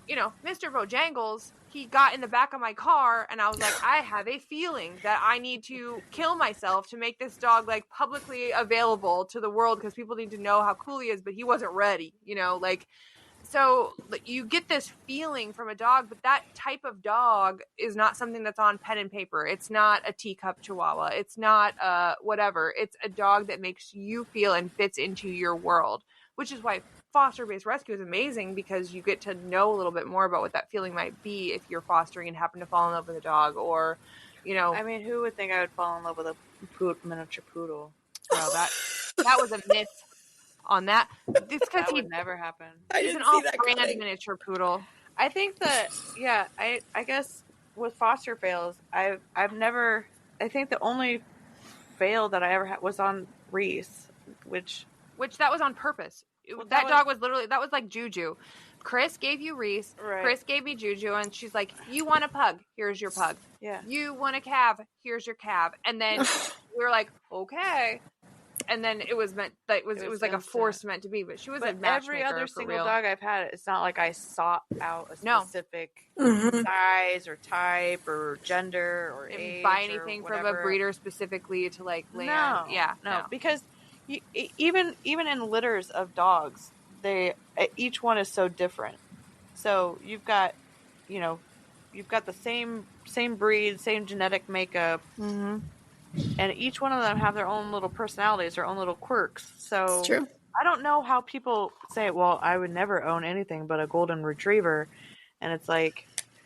S4: Mr. Bojangles, he got in the back of my car and I was like, I have a feeling that I need to kill myself to make this dog like publicly available to the world because people need to know how cool he is, but he wasn't ready, So you get this feeling from a dog, but that type of dog is not something that's on pen and paper. It's not a teacup chihuahua. It's not whatever. It's a dog that makes you feel and fits into your world, which is why foster-based rescue is amazing, because you get to know a little bit more about what that feeling might be if you're fostering and happen to fall in love with a dog, or,
S2: I mean, who would think I would fall in love with a miniature poodle?
S4: Well, that was a myth. On that, it's because
S2: he would never happen.
S4: He's an off-brand miniature poodle.
S2: I think that, I guess with foster fails, I've never. I think the only fail that I ever had was on Reese, which
S4: that was on purpose. That dog was literally, that was like Juju. Chris gave you Reese. Right. Chris gave me Juju, and she's like, "You want a pug? Here's your pug.
S2: Yeah.
S4: You want a calf? Here's your calf." And then we were like, "Okay." And then it was meant that it was like a force meant to be, but she was a matchmaker.
S2: Every other
S4: for
S2: single
S4: real.
S2: dog I've had, it's not like I sought out a specific size or type or gender or age.
S4: Buy anything from a breeder specifically to like land. No.
S2: Because even in litters of dogs, each one is so different. So you've got the same breed, same genetic makeup.
S4: Mm-hmm.
S2: And each one of them have their own little personalities, their own little quirks. So
S1: it's true.
S2: I don't know how people say, well, I would never own anything but a golden retriever. And it's like,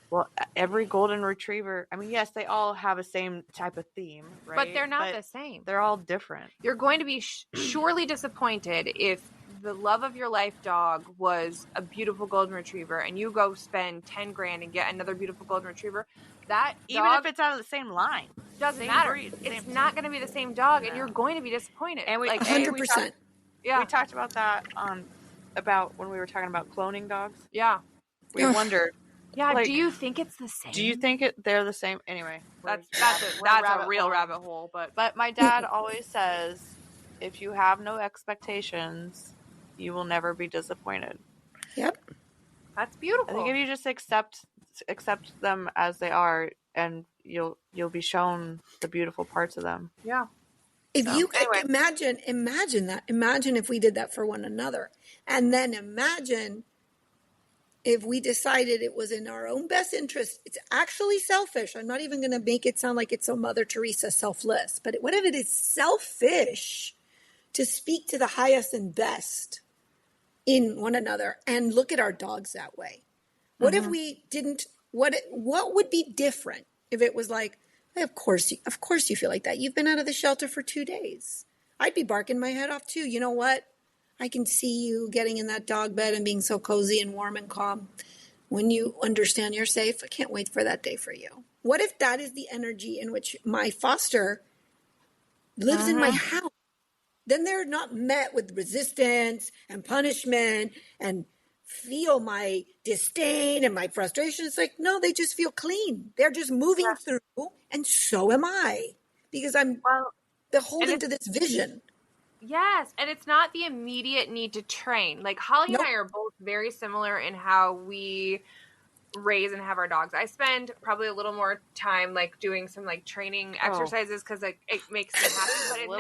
S2: well, every golden retriever, I mean, yes, they all have a same type of theme, right?
S4: But they're not the same.
S2: They're all different.
S4: You're going to be surely disappointed if the love of your life dog was a beautiful golden retriever and you go spend $10,000 and get another beautiful golden retriever. That
S2: even
S4: dog,
S2: if it's out of the same line,
S4: doesn't matter. It's not going to be the same dog, and you're going to be disappointed.
S2: And we,
S1: like 100%.
S4: Yeah.
S2: We talked about that about when we were talking about cloning dogs.
S4: Yeah.
S2: We wondered.
S4: Yeah.
S2: Like,
S4: do you think it's the same?
S2: Do you think they're the same? Anyway,
S4: That's
S2: we're
S4: a real rabbit hole.
S2: But my dad always says, if you have no expectations, you will never be disappointed.
S1: Yep.
S4: That's beautiful.
S2: I think if you just accept them as they are, and you'll be shown the beautiful parts of them.
S4: Yeah.
S1: If you could imagine that. Imagine if we did that for one another. And then imagine if we decided it was in our own best interest. It's actually selfish. I'm not even going to make it sound like it's some Mother Teresa selfless. But what if it is selfish to speak to the highest and best in one another and look at our dogs that way? What if we didn't? What would be different if it was like, of course you feel like that. You've been out of the shelter for 2 days. I'd be barking my head off too. You know what? I can see you getting in that dog bed and being so cozy and warm and calm. When you understand you're safe, I can't wait for that day for you. What if that is the energy in which my foster lives in my house? Then they're not met with resistance and punishment and feel my disdain and my frustration. It's like, no, they just feel clean. They're just moving through, and so am I, because I'm beholden to this vision.
S4: Yes, and it's not the immediate need to train. Like Holly and I are both very similar in how we raise and have our dogs. I spend probably a little more time like doing some like training exercises because like it makes me happy, but
S2: a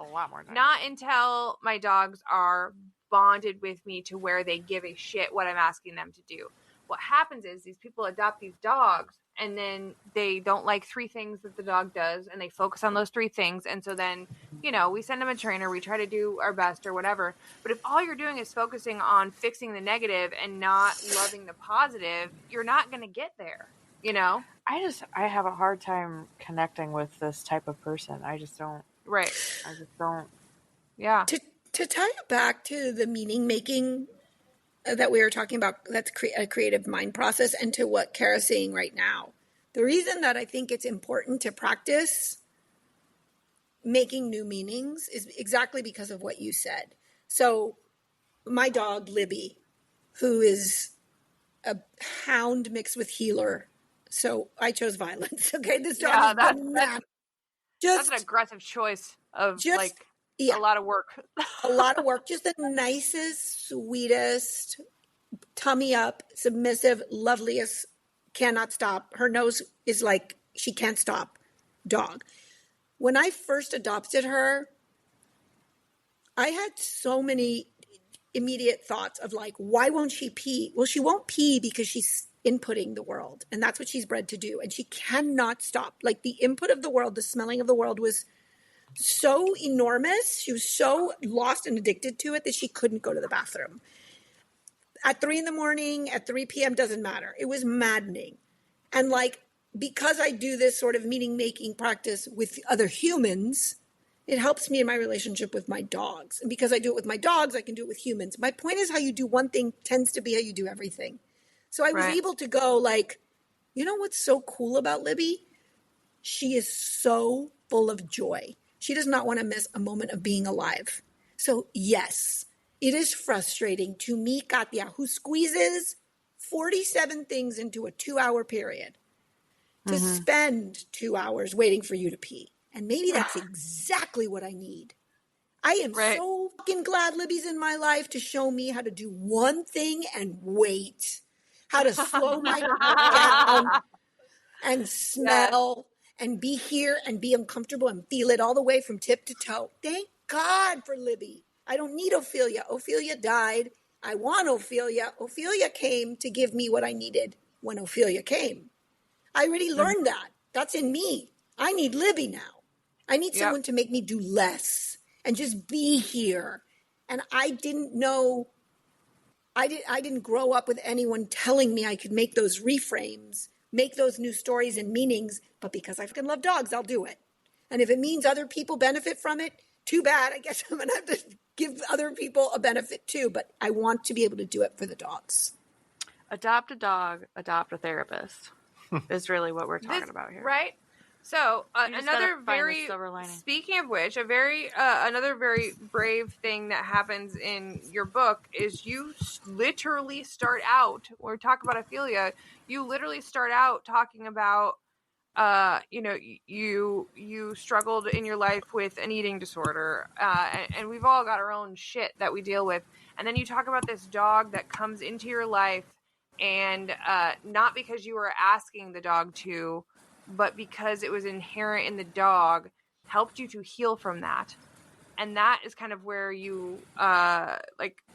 S2: lot more time.
S4: Not until my dogs are bonded with me to where they give a shit what I'm asking them to do. What happens is these people adopt these dogs and then they don't like 3 things that the dog does and they focus on those 3 things. And so then, you know, we send them a trainer, we try to do our best or whatever. But if all you're doing is focusing on fixing the negative and not loving the positive, you're not going to get there, you know?
S2: I have a hard time connecting with this type of person. I just don't.
S4: Right.
S2: I just don't.
S4: Yeah.
S1: To tie it back to the meaning making that we were talking about, that's a creative mind process, and to what Kara's saying right now. The reason that I think it's important to practice making new meanings is exactly because of what you said. So my dog, Libby, who is a hound mixed with healer. So I chose violence. Okay. This dog
S4: that's an aggressive choice of a lot of work.
S1: A lot of work. Just the nicest, sweetest, tummy up, submissive, loveliest, cannot stop. Her nose is like she can't stop dog. When I first adopted her, I had so many immediate thoughts of like, why won't she pee? Well, she won't pee because she's inputting the world, and that's what she's bred to do. And she cannot stop. Like the input of the world, the smelling of the world was so enormous. She was so lost and addicted to it that she couldn't go to the bathroom. At 3 a.m, at 3 p.m., doesn't matter. It was maddening. And like, because I do this sort of meaning making practice with other humans, it helps me in my relationship with my dogs. And because I do it with my dogs, I can do it with humans. My point is, how you do one thing tends to be how you do everything. So I was able to go like, you know what's so cool about Libby? She is so full of joy. She does not want to miss a moment of being alive. So yes, it is frustrating to me, Katya, who squeezes 47 things into a 2-hour period, to spend 2 hours waiting for you to pee. And maybe that's exactly what I need. I am so fucking glad Libby's in my life to show me how to do one thing and wait, how to slow my down and smell and be here and be uncomfortable and feel it all the way from tip to toe. Thank God for Libby. I don't need Ophelia. Ophelia died. I want Ophelia. Ophelia came to give me what I needed when Ophelia came. I already learned that. That's in me. I need Libby now. I need someone to make me do less and just be here. And I didn't know, I didn't grow up with anyone telling me I could make those reframes, make those new stories and meanings, but because I fucking love dogs, I'll do it. And if it means other people benefit from it, too bad. I guess I'm going to have to give other people a benefit too, but I want to be able to do it for the dogs.
S2: Adopt a dog, adopt a therapist is really what we're talking about here.
S4: Right? So
S2: You just gotta
S4: another
S2: find the
S4: very,
S2: silver lining.
S4: speaking of which, another very brave thing that happens in your book is you literally start out, when we talk about Ophelia, you literally start out talking about, you struggled in your life with an eating disorder, and we've all got our own shit that we deal with. And then you talk about this dog that comes into your life, and not because you were asking the dog to, but because it was inherent in the dog, helped you to heal from that. And that is kind of where you kind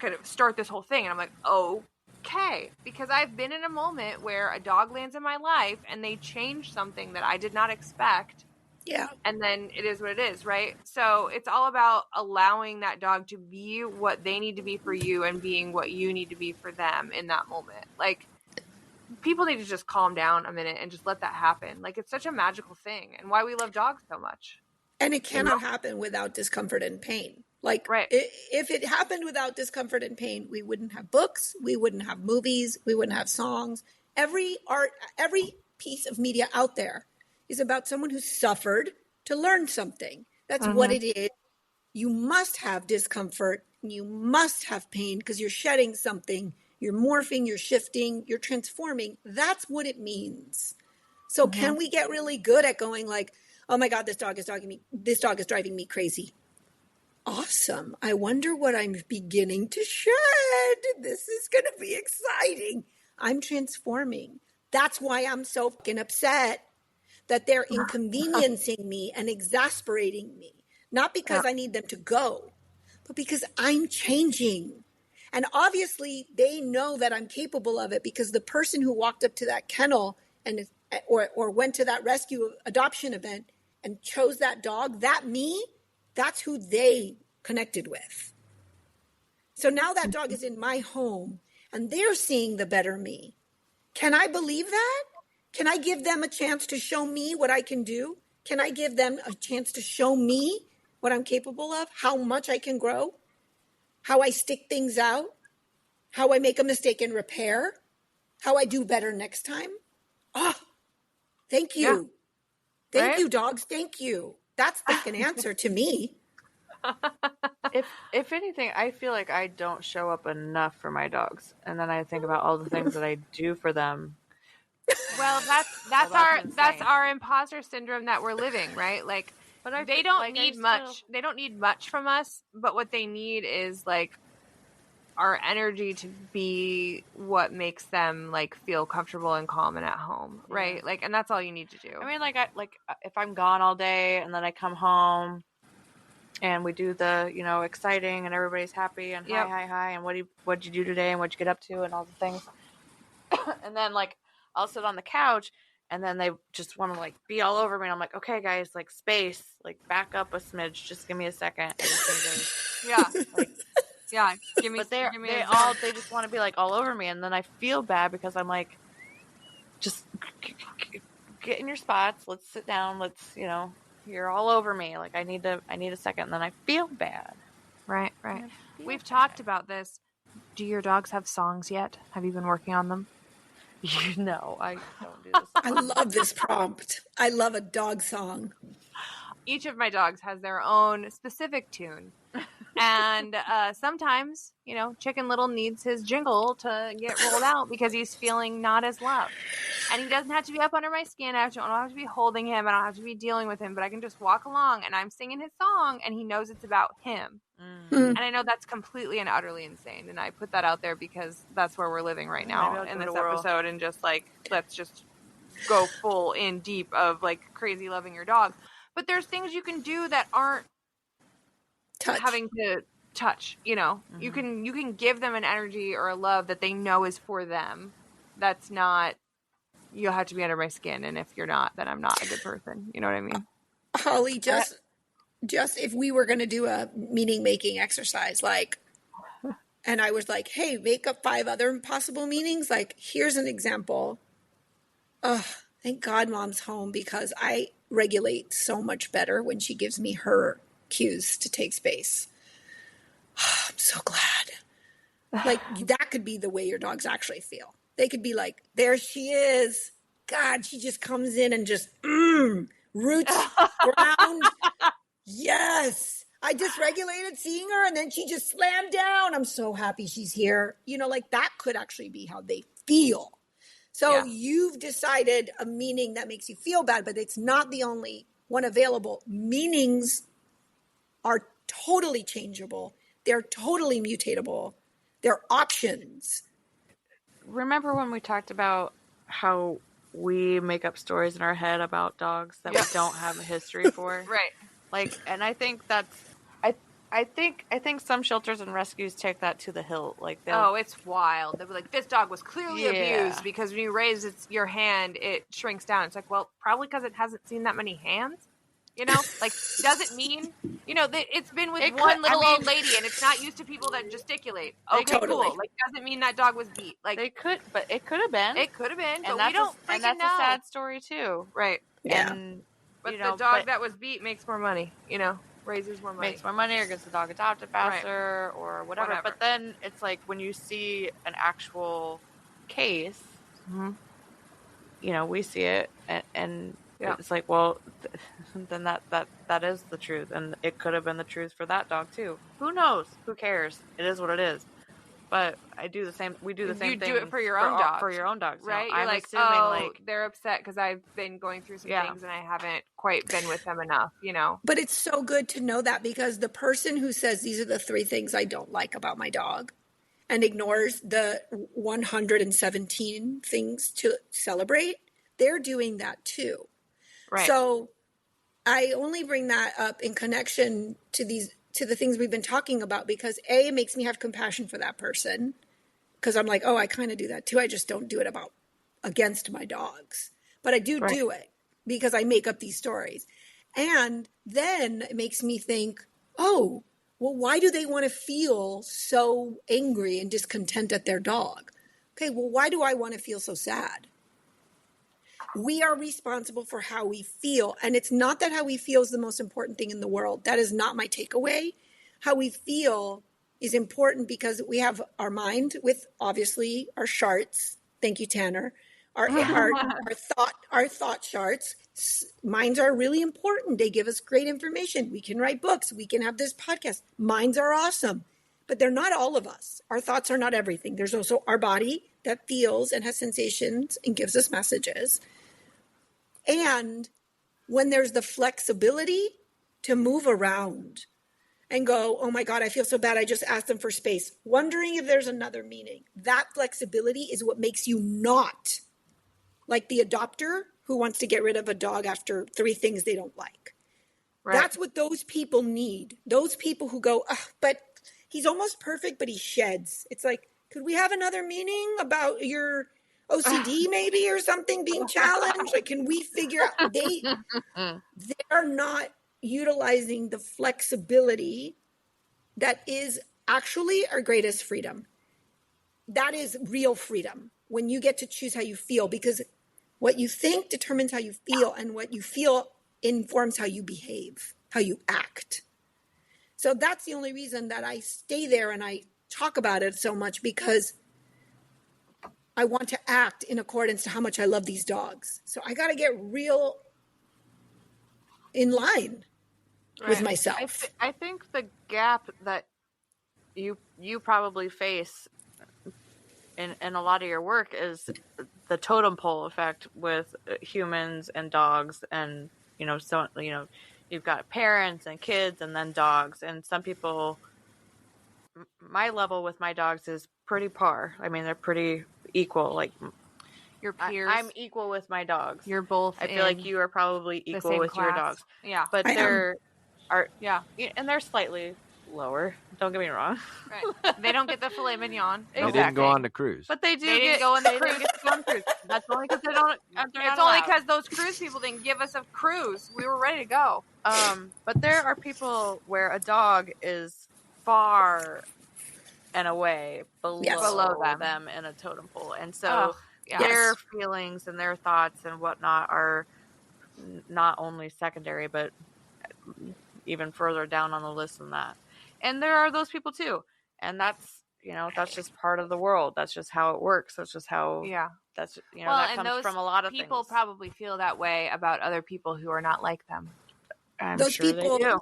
S4: of start this whole thing. And I'm like, okay, because I've been in a moment where a dog lands in my life and they change something that I did not expect.
S1: Yeah.
S4: And then it is what it is, right? So it's all about allowing that dog to be what they need to be for you and being what you need to be for them in that moment. Like, people need to just calm down a minute and just let that happen. Like, it's such a magical thing, and why we love dogs so much.
S1: And it cannot happen without discomfort and pain. Like,
S4: Right.
S1: if it happened without discomfort and pain, we wouldn't have books, we wouldn't have movies, we wouldn't have songs. Every art, every piece of media out there is about someone who suffered to learn something. That's what it is. You must have discomfort, and you must have pain because you're shedding something. You're morphing, you're shifting, you're transforming. That's what it means. So can we get really good at going like, oh my God, this dog is driving me crazy. Awesome. I wonder what I'm beginning to shed. This is going to be exciting. I'm transforming. That's why I'm so fucking upset that they're inconveniencing me and exasperating me. Not because I need them to go, but because I'm changing. And obviously they know that I'm capable of it because the person who walked up to that kennel and or went to that rescue adoption event and chose that dog, that's who they connected with. So now that dog is in my home and they're seeing the better me. Can I believe that? Can I give them a chance to show me what I can do? Can I give them a chance to show me what I'm capable of? How much I can grow? How I stick things out? How I make a mistake and repair? How I do better next time? Oh, thank you.
S4: Yeah.
S1: Thank you, dogs. Thank you. That's the fucking answer to me.
S2: If anything, I feel like I don't show up enough for my dogs, and then I think about all the things that I do for them.
S4: Well, that's our imposter syndrome that we're living, right? Like,
S2: But
S4: they don't need much. They don't need much from us, but what they need is like our energy to be what makes them like feel comfortable and calm and at home, right? Like, and that's all you need to do.
S2: I mean, if I'm gone all day and then I come home and we do the, exciting and everybody's happy and hi, and what'd you do today and what'd you get up to and all the things. And then like I'll sit on the couch and then they just want to like be all over me. And I'm like, okay, guys, like space, like back up a smidge. Just give me a second.
S4: Yeah. Yeah. Give me.
S2: But they
S4: a
S2: just want to be like all over me. And then I feel bad because I'm like, just get in your spots. Let's sit down. Let's, you're all over me. Like I need a second. And then I feel bad.
S4: Right. We've talked about this. Do your dogs have songs yet? Have you been working on them?
S2: No, I don't do this.
S1: I love this prompt. I love a dog song.
S4: Each of my dogs has their own specific tune. And sometimes, Chicken Little needs his jingle to get rolled out because he's feeling not as loved. And he doesn't have to be up under my skin. I don't have to be holding him. I don't have to be dealing with him. But I can just walk along and I'm singing his song and he knows it's about him. And I know that's completely and utterly insane. And I put that out there because that's where we're living right now in this episode. And just like, let's just go full in deep of like crazy loving your dog. But there's things you can do that aren't having to touch, you can give them an energy or a love that they know is for them. That's not, you'll have to be under my skin. And if you're not, then I'm not a good person. You know what I mean?
S1: Holly, just if we were going to do a meaning making exercise, like, and I was like, hey, make up 5 other possible meanings. Like, here's an example. Oh, thank God mom's home because I regulate so much better when she gives me her cues to take space. Oh, I'm so glad. Like, that could be the way your dogs actually feel. They could be like, there she is. God, she just comes in and just roots, ground. Yes. I dysregulated seeing her and then she just slammed down. I'm so happy she's here. Like that could actually be how they feel. So you've decided a meaning that makes you feel bad, but it's not the only one available. Meanings are totally changeable. They're totally mutatable. They're options.
S2: Remember when we talked about how we make up stories in our head about dogs that we don't have a history for?
S4: Right.
S2: And I think that's I think some shelters and rescues take that to the hilt. Like,
S4: it's wild. They'll be like, this dog was clearly abused because when you raise your hand, it shrinks down. It's like, well, probably because it hasn't seen that many hands. Like, doesn't mean, it's been with little old lady and it's not used to people that gesticulate. Okay, cool. Like, doesn't mean that dog was beat. Like,
S2: it could have been.
S4: It could have been, but
S2: we don't freaking
S4: know.
S2: And that's a sad story too.
S4: Right.
S1: Yeah.
S4: But the dog that was beat makes more money, raises more money.
S2: Makes more money or gets the dog adopted faster or whatever. But then it's like when you see an actual case, we see it and it's like, well, then that is the truth. And it could have been the truth for that dog too. Who knows? Who cares? It is what it is. But we do the same thing.
S4: You do it for your own dogs.
S2: For your own dogs.
S4: Right?
S2: I'm
S4: like,
S2: assuming
S4: they're upset because I've been going through some things and I haven't quite been with them enough,
S1: But it's so good to know that, because the person who says these are the 3 things I don't like about my dog and ignores the 117 things to celebrate, they're doing that too.
S4: Right.
S1: So I only bring that up in connection to the things we've been talking about, because it makes me have compassion for that person, because I'm like, oh, I kind of do that too. I just don't do it against my dogs, but I do it because I make up these stories. And then it makes me think, oh, well, why do they want to feel so angry and discontent at their dog? Okay, well, why do I want to feel so sad? We are responsible for how we feel. And it's not that how we feel is the most important thing in the world. That is not my takeaway. How we feel is important because we have our mind with, obviously, our charts. Thank you, Tanner. Our thought charts. Minds are really important. They give us great information. We can write books. We can have this podcast. Minds are awesome. But they're not all of us. Our thoughts are not everything. There's also our body that feels and has sensations and gives us messages. And when there's the flexibility to move around and go, oh my God, I feel so bad, I just asked them for space, wondering if there's another meaning. That flexibility is what makes you not like the adopter who wants to get rid of a dog after 3 things they don't like. Right. That's what those people need. Those people who go, but he's almost perfect, but he sheds. It's like, could we have another meaning about your OCD maybe or something being challenged? Like, can we figure out they're not utilizing the flexibility that is actually our greatest freedom. That is real freedom, when you get to choose how you feel, because what you think determines how you feel, and what you feel informs how you behave, how you act. So that's the only reason that I stay there and I talk about it so much, because I want to act in accordance to how much I love these dogs. So I got to get real in line with myself.
S2: I think the gap that you probably face in a lot of your work is the totem pole effect with humans and dogs, and you've got parents and kids and then dogs, and some people. My level with my dogs is pretty par. I mean, they're pretty equal. Like
S4: your peers,
S2: I'm equal with my dogs.
S4: You're both.
S2: I feel like you are probably equal with your dogs.
S4: Yeah,
S2: but and they're slightly lower. Don't get me wrong.
S4: Right. They don't get the filet mignon.
S5: They didn't go on the cruise.
S2: But they
S4: didn't go on the cruise.
S2: That's only because they don't.
S4: It's only because those cruise people didn't give us a cruise. We were ready to go.
S2: But there are people where a dog is far and away below them in a totem pole, and so their feelings and their thoughts and whatnot are not only secondary but even further down on the list than that. And there are those people too, and that's that's just part of the world. That's just how it works. That's just how, that's, that comes from a lot of
S4: people
S2: things.
S4: probably feel that way about other people who are not like them.
S1: Those
S2: sure
S1: people,
S2: they do.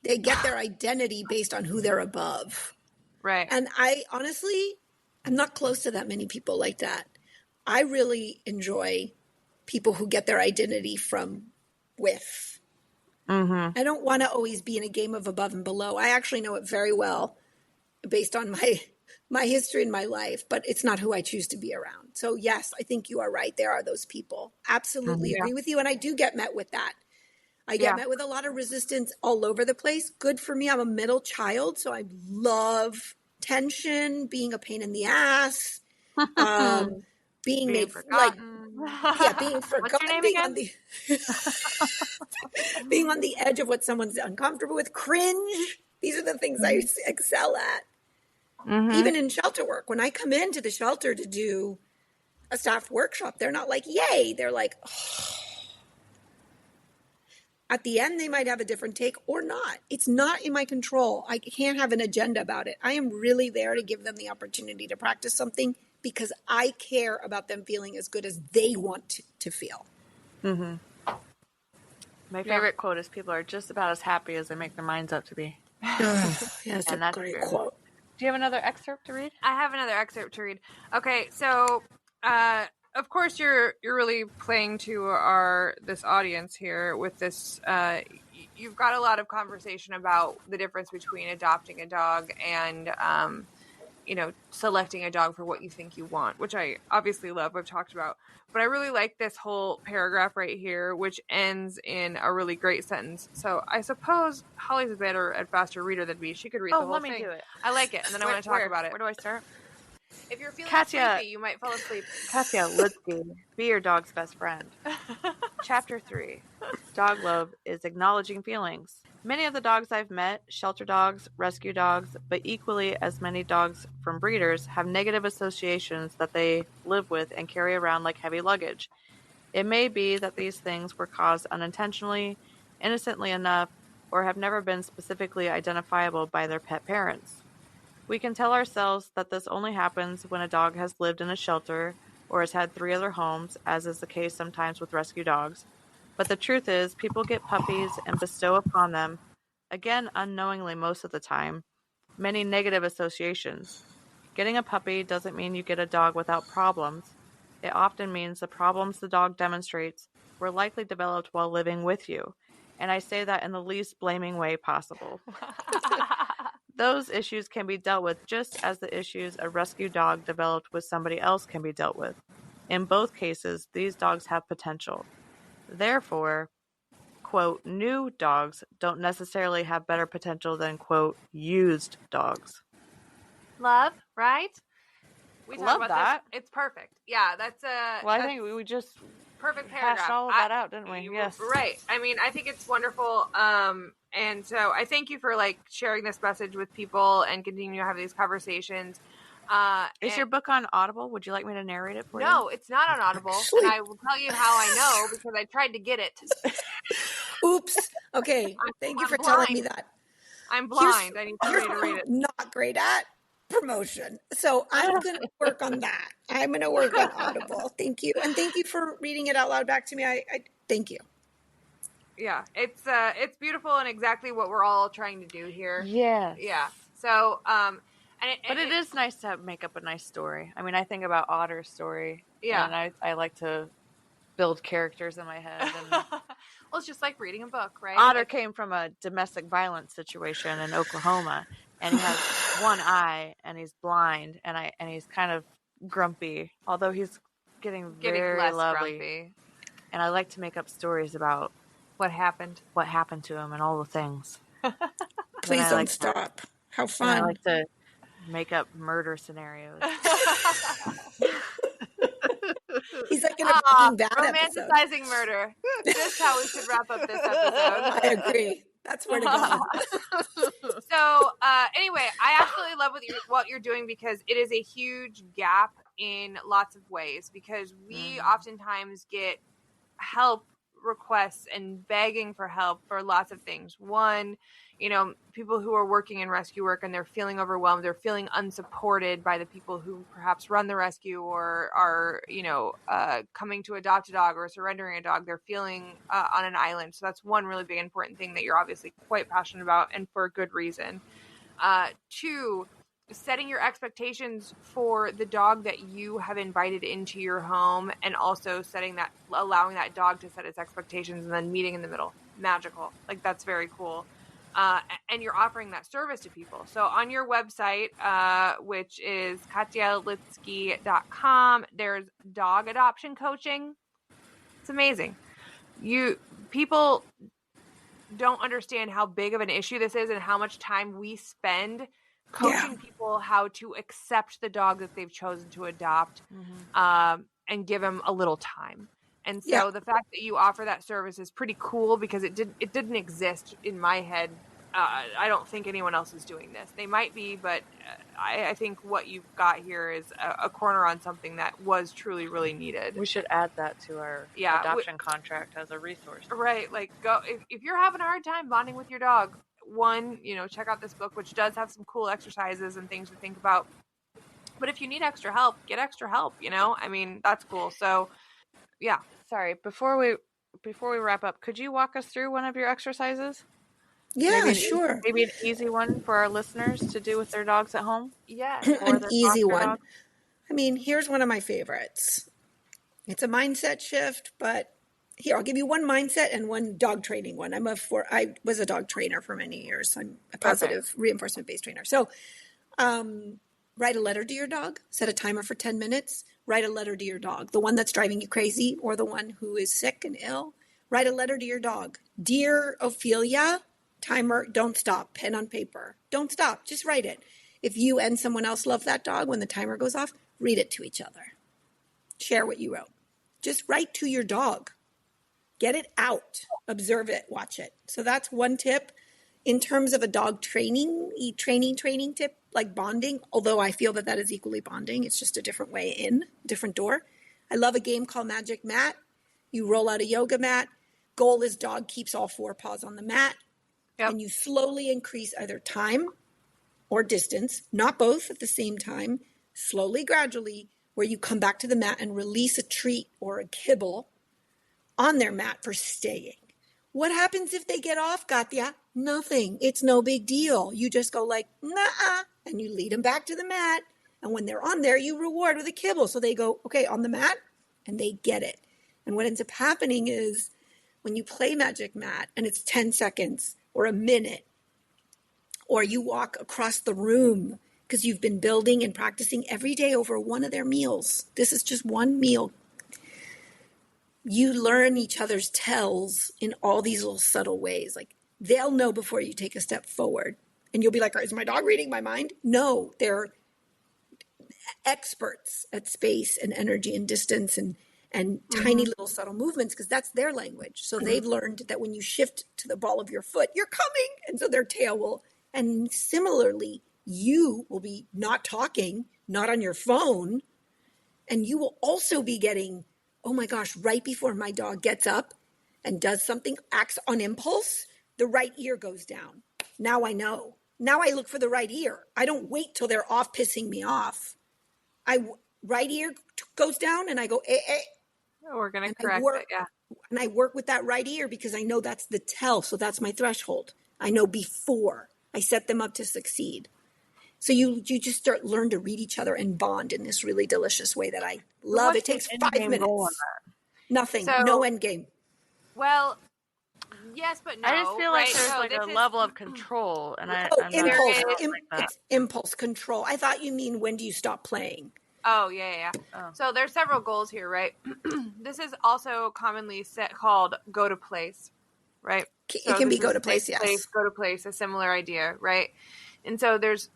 S1: They get their identity based on who they're above.
S4: Right.
S1: And I honestly, I'm not close to that many people like that. I really enjoy people who get their identity from with.
S2: Mm-hmm.
S1: I don't want to always be in a game of above and below. I actually know it very well based on my history in my life, but it's not who I choose to be around. So yes, I think you are right. There are those people. Absolutely agree with you. And I do get met with that. I get met with a lot of resistance all over the place. Good for me. I'm a middle child, so I love tension, being a pain in the ass, being made
S4: forgotten.
S1: being forgotten.
S4: What's your name again?
S1: Being on the edge of what someone's uncomfortable with, cringe. These are the things I excel at.
S2: Mm-hmm.
S1: Even in shelter work, when I come into the shelter to do a staff workshop, they're not like, yay. They're like, oh. At the end, they might have a different take or not. It's not in my control. I can't have an agenda about it. I am really there to give them the opportunity to practice something because I care about them feeling as good as they want to feel.
S2: Mm-hmm. My favorite quote is, people are just about as happy as they make their minds up to be.
S1: Yes, and that's a great quote.
S2: Do you have another excerpt to read?
S4: I have another excerpt to read. Okay, so of course you're really playing to this audience here with this. You've got a lot of conversation about the difference between adopting a dog and selecting a dog for what you think you want, which I obviously love. We've talked about, but I really like this whole paragraph right here, which ends in a really great sentence. So I suppose Holly's a better and faster reader than me. She could read the whole thing.
S2: Let me do it.
S4: I like it, and then I want to talk about it.
S2: Where do I start?
S4: If you're feeling
S2: Katya,
S4: sleepy, you might fall asleep.
S2: Katya Lidsky, be your dog's best friend. Chapter 3. Dog love is acknowledging feelings. Many of the dogs I've met, shelter dogs, rescue dogs, but equally as many dogs from breeders, have negative associations that they live with and carry around like heavy luggage. It may be that these things were caused unintentionally, innocently enough, or have never been specifically identifiable by their pet parents. We can tell ourselves that this only happens when a dog has lived in a shelter or has had 3 other homes, as is the case sometimes with rescue dogs. But the truth is, people get puppies and bestow upon them, again unknowingly most of the time, many negative associations. Getting a puppy doesn't mean you get a dog without problems. It often means the problems the dog demonstrates were likely developed while living with you. And I say that in the least blaming way possible. Those issues can be dealt with just as the issues a rescue dog developed with somebody else can be dealt with. In both cases, these dogs have potential. Therefore, quote, new dogs don't necessarily have better potential than, quote, used dogs.
S4: Love, right? We talk
S2: Love
S4: about
S2: that.
S4: This. It's perfect. Yeah, that's a.
S2: Well, I think we just
S4: perfect paragraph.
S2: Hashed all of that out, didn't we? Yes.
S4: Right. I mean, I think it's wonderful. And so I thank you for sharing this message with people and continuing to have these conversations.
S2: Is your book on Audible? Would you like me to narrate it for you?
S4: No, it's not on Audible. And I will tell you how I know because I tried to get it.
S1: Oops. Okay. Thank you for telling me that.
S4: I'm blind. I need somebody to read it.
S1: Not great at promotion. So I'm going to work on that. I'm going to work on Audible. Thank you. And thank you for reading it out loud back to me. I thank you.
S4: Yeah, it's beautiful and exactly what we're all trying to do here.
S2: Yes.
S4: Yeah. So,
S2: but it is nice to make up a nice story. I mean, I think about Otter's story.
S4: Yeah.
S2: And I like to build characters in my head. And
S4: well, it's just like reading a book, right?
S2: Otter came from a domestic violence situation in Oklahoma, and he has one eye, and he's blind, and he's kind of grumpy, although he's getting very
S4: less
S2: lovely.
S4: Grumpy.
S2: And I like to make up stories about
S4: what happened
S2: to him, and all the things.
S1: Please don't stop. How fun!
S2: I like to make up murder scenarios.
S1: He's like in a Breaking Bad episode.
S4: Romanticizing murder. This is how we should wrap up this episode.
S1: I agree. That's where to go.
S4: So, anyway, I absolutely love what you're doing because it is a huge gap in lots of ways because we oftentimes get help requests and begging for help for lots of things. One, people who are working in rescue work and they're feeling overwhelmed, they're feeling unsupported by the people who perhaps run the rescue or are, coming to adopt a dog or surrendering a dog. They're feeling on an island. So that's one really big important thing that you're obviously quite passionate about, and for a good reason. Two, setting your expectations for the dog that you have invited into your home, and also allowing that dog to set its expectations and then meeting in the middle. Magical. Like, that's very cool. And you're offering that service to people. So on your website, which is katyalidsky.com, there's dog adoption coaching. It's amazing. People don't understand how big of an issue this is and how much time we spend coaching people how to accept the dog that they've chosen to adopt, and give them a little time. And so the fact that you offer that service is pretty cool, because it didn't exist in my head. I don't think anyone else is doing this. They might be, but I think what you've got here is a corner on something that was truly, really needed.
S2: We should add that to our adoption contract as a resource.
S4: Right. Like, go if you're having a hard time bonding with your dog, one, check out this book, which does have some cool exercises and things to think about. But if you need extra help, get extra help. I mean, that's cool. So, yeah.
S2: Sorry, before we wrap up, could you walk us through one of your exercises?
S1: Yeah, sure.
S2: Maybe an easy one for our listeners to do with their dogs at home?
S4: Yeah.
S1: An easy one. Dog? I mean, here's one of my favorites. It's a mindset shift, but here, I'll give you one mindset and one dog training one. I was a dog trainer for many years. I'm a positive reinforcement-based trainer. So, write a letter to your dog. Set a timer for 10 minutes. Write a letter to your dog. The one that's driving you crazy, or the one who is sick and ill. Write a letter to your dog. Dear Ophelia, timer, don't stop. Pen on paper. Don't stop. Just write it. If you and someone else love that dog, when the timer goes off, read it to each other. Share what you wrote. Just write to your dog. Get it out. Observe it. Watch it. So that's one tip. In terms of a dog training tip, like bonding, although I feel that is equally bonding. It's just a different way in, different door. I love a game called Magic Mat. You roll out a yoga mat. Goal is dog keeps all four paws on the mat. Yep. And you slowly increase either time or distance, not both at the same time, slowly, gradually, where you come back to the mat and release a treat or a kibble on their mat for staying. What happens if they get off, Katya? Nothing. It's no big deal. You just go like, nah, and you lead them back to the mat. And when they're on there, you reward with a kibble. So they go, okay, on the mat, and they get it. And what ends up happening is when you play Magic Mat and it's 10 seconds or a minute, or you walk across the room because you've been building and practicing every day over one of their meals. This is just one meal. You learn each other's tells in all these little subtle ways. Like, they'll know before you take a step forward. And you'll be like, is my dog reading my mind? No, they're experts at space and energy and distance and tiny little subtle movements, because that's their language. So they've learned that when you shift to the ball of your foot, you're coming. And so their tail will. And similarly, you will be not talking, not on your phone. And you will also be getting, oh my gosh, right before my dog gets up and does something, acts on impulse, the right ear goes down. Now I know. Now I look for the right ear. I don't wait till they're off pissing me off. Right ear goes down and I go,
S4: We're going to correct it, yeah.
S1: And I work with that right ear because I know that's the tell. So that's my threshold. I know before I set them up to succeed. So you just learn to read each other and bond in this really delicious way that I love. It takes 5 minutes. Nothing. No end game.
S4: Well, yes, but no.
S2: I just feel like there's a level of control, and
S1: impulse. It's impulse control. I thought you mean when do you stop playing?
S4: Oh, yeah. Oh. So there's several goals here, right? This is also commonly called go to place, right?
S1: It can be go to place, yes.
S4: Go to place, a similar idea, right? And so there's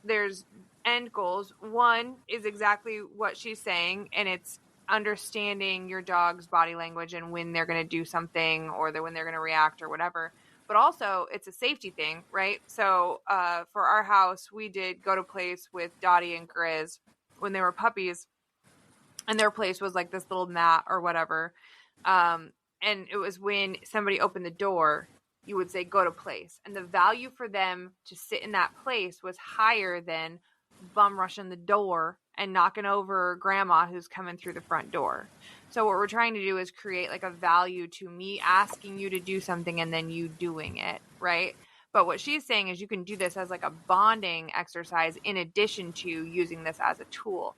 S4: end goals. One is exactly what she's saying, and it's understanding your dog's body language and when they're going to do something or when they're going to react or whatever. But also it's a safety thing, right? So for our house, we did go to place with Dottie and Grizz when they were puppies, and their place was like this little mat or whatever. and it was when somebody opened the door, you would say, go to place. And the value for them to sit in that place was higher than bum rushing the door and knocking over grandma who's coming through the front door. So what we're trying to do is create like a value to me asking you to do something and then you doing it, right? But what she's saying is you can do this as like a bonding exercise in addition to using this as a tool.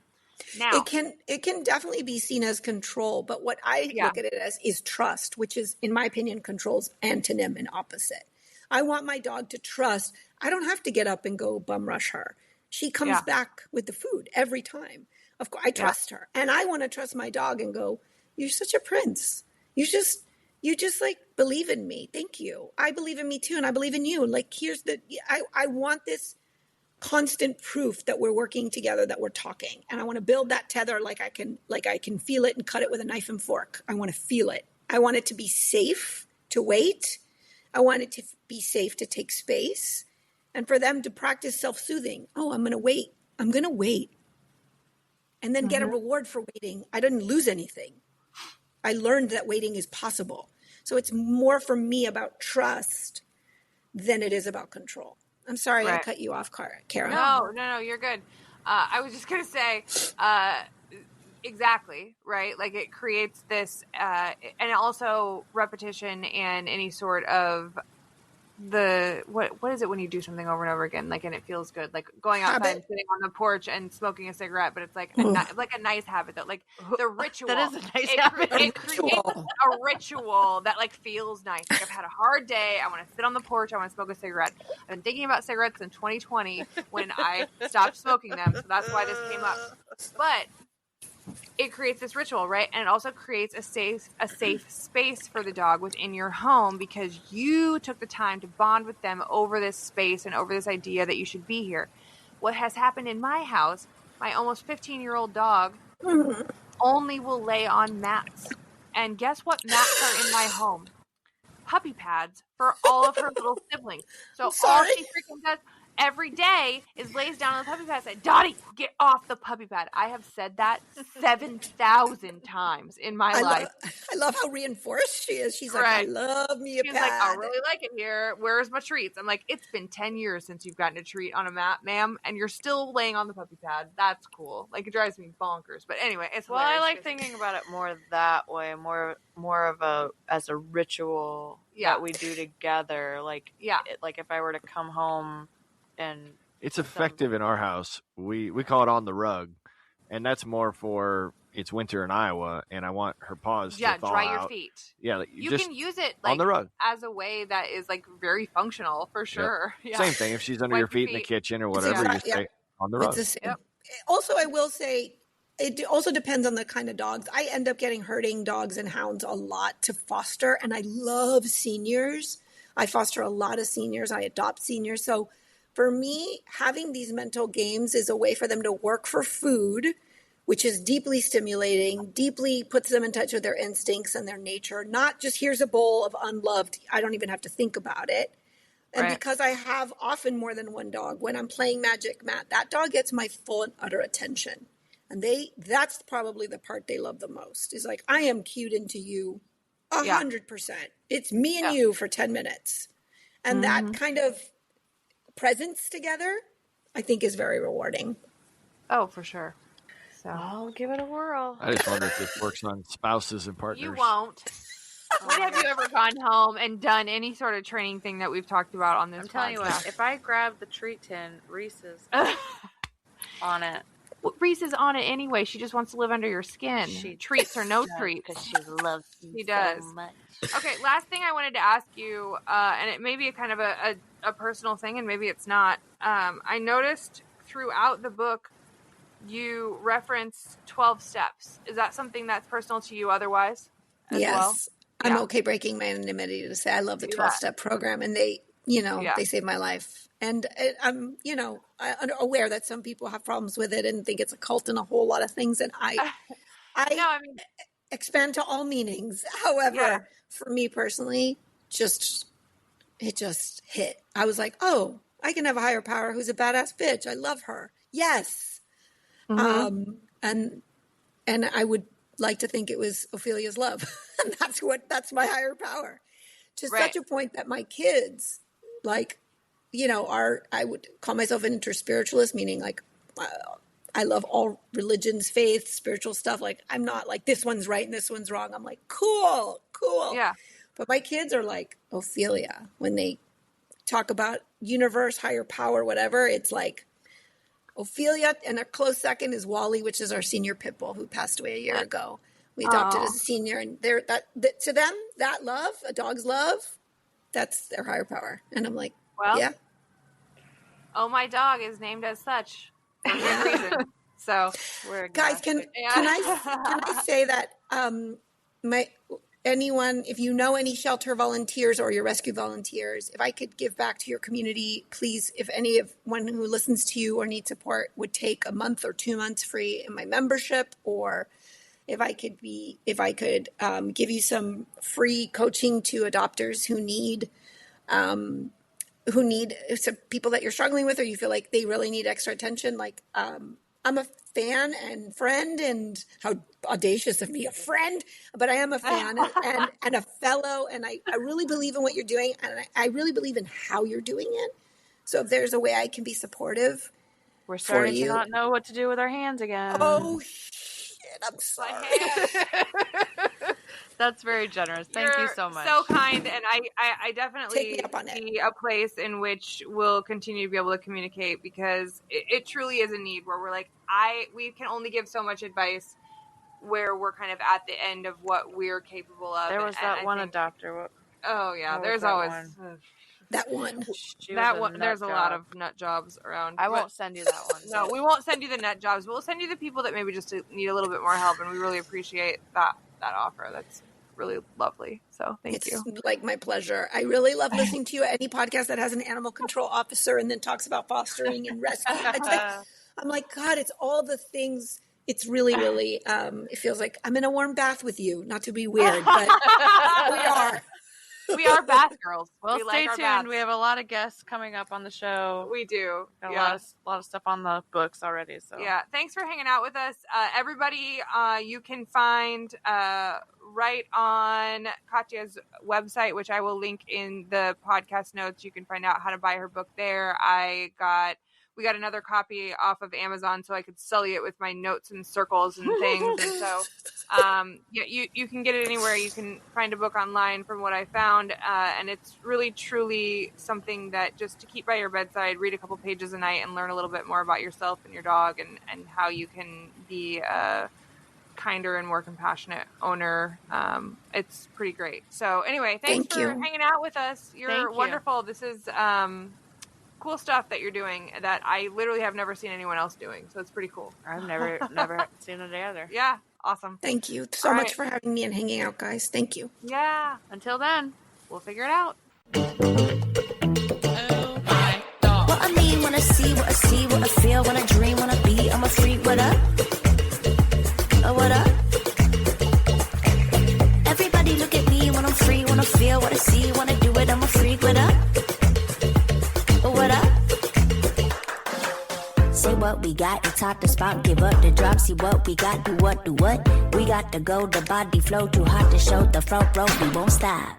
S4: Now,
S1: it can definitely be seen as control, but what I look at it as is trust, which is, in my opinion, control's antonym and opposite. I want my dog to trust. I don't have to get up and go bum rush her. She comes back with the food every time. Of course, I trust her, and I want to trust my dog and go, "You're such a prince. You just like believe in me. Thank you. I believe in me too, and I believe in you. And like, I want this constant proof that we're working together, that we're talking. And I want to build that tether like I can feel it and cut it with a knife and fork. I want to feel it. I want it to be safe to wait. I want it to be safe to take space. And for them to practice self-soothing. Oh, I'm going to wait. I'm going to wait. And then get a reward for waiting. I didn't lose anything. I learned that waiting is possible. So it's more for me about trust than it is about control. I'm sorry I cut you off, Kara.
S4: No, you're good. I was just going to say, exactly, right? Like it creates this, and also repetition and any sort of what is it when you do something over and over again, like, and it feels good, like going outside and sitting on the porch and smoking a cigarette, but it's like a nice habit that, like, the ritual.
S2: That is a nice habit.
S4: It creates a ritual that like feels nice. Like I've had a hard day. I want to sit on the porch. I want to smoke a cigarette. I've been thinking about cigarettes in 2020 when I stopped smoking them. So that's why this came up. But it creates this ritual, right? And it also creates a safe space for the dog within your home because you took the time to bond with them over this space and over this idea that you should be here. What has happened in my house, my almost 15-year-old dog only will lay on mats. And guess what mats are in my home? Puppy pads for all of her little siblings. So all she freaking does every day is lays down on the puppy pad and says, Dottie, get off the puppy pad. I have said that 7,000 times in my life.
S1: I love how reinforced she is. She's like, I love me a pad.
S4: She's like, I really like it here. Where's my treats? I'm like, it's been 10 years since you've gotten a treat on a mat, ma'am, and you're still laying on the puppy pad. That's cool. Like, it drives me bonkers. But anyway, it's hilarious.
S2: I like thinking about it more that way, more of as a ritual that we do together. Like, like if I were to come home. And
S5: it's effective in our house. We call it on the rug, and that's more for it's winter in Iowa, and I want her paws to thaw
S4: dry
S5: out.
S4: Your feet.
S5: Yeah, like,
S4: you can use it like,
S5: on the rug
S4: as a way that is like very functional for sure.
S5: Yep. Yeah. Same thing if she's under your feet in the kitchen or whatever. You say on the rug.
S1: Also, I will say it also depends on the kind of dogs. I end up getting herding dogs and hounds a lot to foster, and I love seniors. I foster a lot of seniors. I adopt seniors, so. For me, having these mental games is a way for them to work for food, which is deeply stimulating, deeply puts them in touch with their instincts and their nature, not just here's a bowl of unloved, I don't even have to think about it. And because I have often more than one dog, when I'm playing Magic Mat, that dog gets my full and utter attention. And that's probably the part they love the most, is like, I am cued into you 100%. It's me and you for 10 minutes. And that kind of presence together, I think, is very rewarding.
S4: Oh, for sure. So
S2: I'll give it a whirl.
S5: I just wonder if this works on spouses and partners.
S4: You won't. When have you ever gone home and done any sort of training thing that we've talked about on this podcast?
S2: I'm telling you what, if I grab the treat tin, Reese is on it.
S4: Well, Reese is on it anyway. She just wants to live under your skin. Treats or no treats.
S2: Because she loves you so much.
S4: Okay, last thing I wanted to ask you, and it may be a kind of a personal thing, and maybe it's not. I noticed throughout the book you reference 12 steps. Is that something that's personal to you otherwise?
S1: Yes.
S4: Well?
S1: I'm okay breaking my anonymity to say I love the 12-step program, and they saved my life. And I'm aware that some people have problems with it and think it's a cult and a whole lot of things. And I expand to all meanings. However, for me personally, it just hit. I was like, oh, I can have a higher power who's a badass bitch. I love her. Yes. And I would like to think it was Ophelia's love. And that's my higher power. To
S4: Right.
S1: such a point that my kids, like, I would call myself an interspiritualist, meaning like, I love all religions, faith, spiritual stuff. Like, I'm not like, this one's right and this one's wrong. I'm like, cool.
S4: Yeah.
S1: But my kids are like Ophelia. When they talk about universe, higher power, whatever, it's like Ophelia. And a close second is Wally, which is our senior pit bull who passed away a year ago. We adopted as a senior. And to them, that love, a dog's love, that's their higher power. And I'm like,
S4: Well,
S1: yeah.
S4: Oh, my dog is named as such for good reason. So
S2: We're
S1: Guys, can I say that anyone, if you know any shelter volunteers or your rescue volunteers, if I could give back to your community, please, if anyone who listens to you or needs support would take a month or 2 months free in my membership, or if I could give you some free coaching to adopters who need some people that you're struggling with, or you feel like they really need extra attention. Like, I'm a fan and friend, and how audacious of me, a friend, but I am a fan and a fellow. And I really believe in what you're doing. And I really believe in how you're doing it. So if there's a way I can be supportive,
S2: We're starting to not know what to do with our hands again.
S1: Oh, shit. I'm sorry.
S2: That's very generous. Thank you so much.
S4: So kind, and I definitely
S1: Take me up on it.
S4: see a place in which we'll continue to be able to communicate, because it truly is a need where we're like, we can only give so much advice where we're kind of at the end of what we're capable of.
S2: There was that one adopter.
S4: Oh yeah,
S2: What
S4: there's
S2: was that
S4: always
S2: one?
S1: That one.
S2: That one.
S4: There's a lot of nut jobs around.
S2: I won't send you that one.
S4: No, we won't send you the nut jobs. We'll send you the people that maybe just need a little bit more help, and we really appreciate that offer. That's really lovely. So thank you.
S1: It's like my pleasure. I really love listening to you. Any podcast that has an animal control officer and then talks about fostering and rescue. I'm like, God, it's all the things. It's really, really, it feels like I'm in a warm bath with you. Not to be weird, but we are.
S4: We are bath girls.
S2: Well,
S4: we
S2: stay
S4: like our
S2: tuned.
S4: baths.
S2: We have a lot of guests coming up on the show.
S4: We do.
S2: Got
S4: Yeah.
S2: a lot of stuff on the books already. So
S4: Yeah. Thanks for hanging out with us. Everybody, you can find right on Katya's website, which I will link in the podcast notes. You can find out how to buy her book there. We got another copy off of Amazon so I could sully it with my notes and circles and things. And so, you can get it anywhere. You can find a book online from what I found. And it's really, truly something that just to keep by your bedside, read a couple pages a night and learn a little bit more about yourself and your dog and how you can be a kinder and more compassionate owner. It's pretty great. So anyway, thanks for hanging out with us. You're wonderful. This is, cool stuff that you're doing that I literally have never seen anyone else doing. So it's pretty cool.
S2: I've never seen it either.
S4: Yeah. Awesome.
S1: Thank you so much for having me and hanging out, guys. Thank you.
S4: Yeah. Until then, we'll figure it out.
S3: Oh my dog.
S6: What I mean when I see, what I see, what I feel, when I dream, when I be, I'm a freak, what up? Oh, what up? Everybody look at me when I'm free, when I feel, what I see, when I do it, I'm a freak, what up? Oh, what up? Say what we got, it's hot to spot, give up the drop, see what we got, do what? We got to go, the body flow too hot to show, the front row, we won't stop.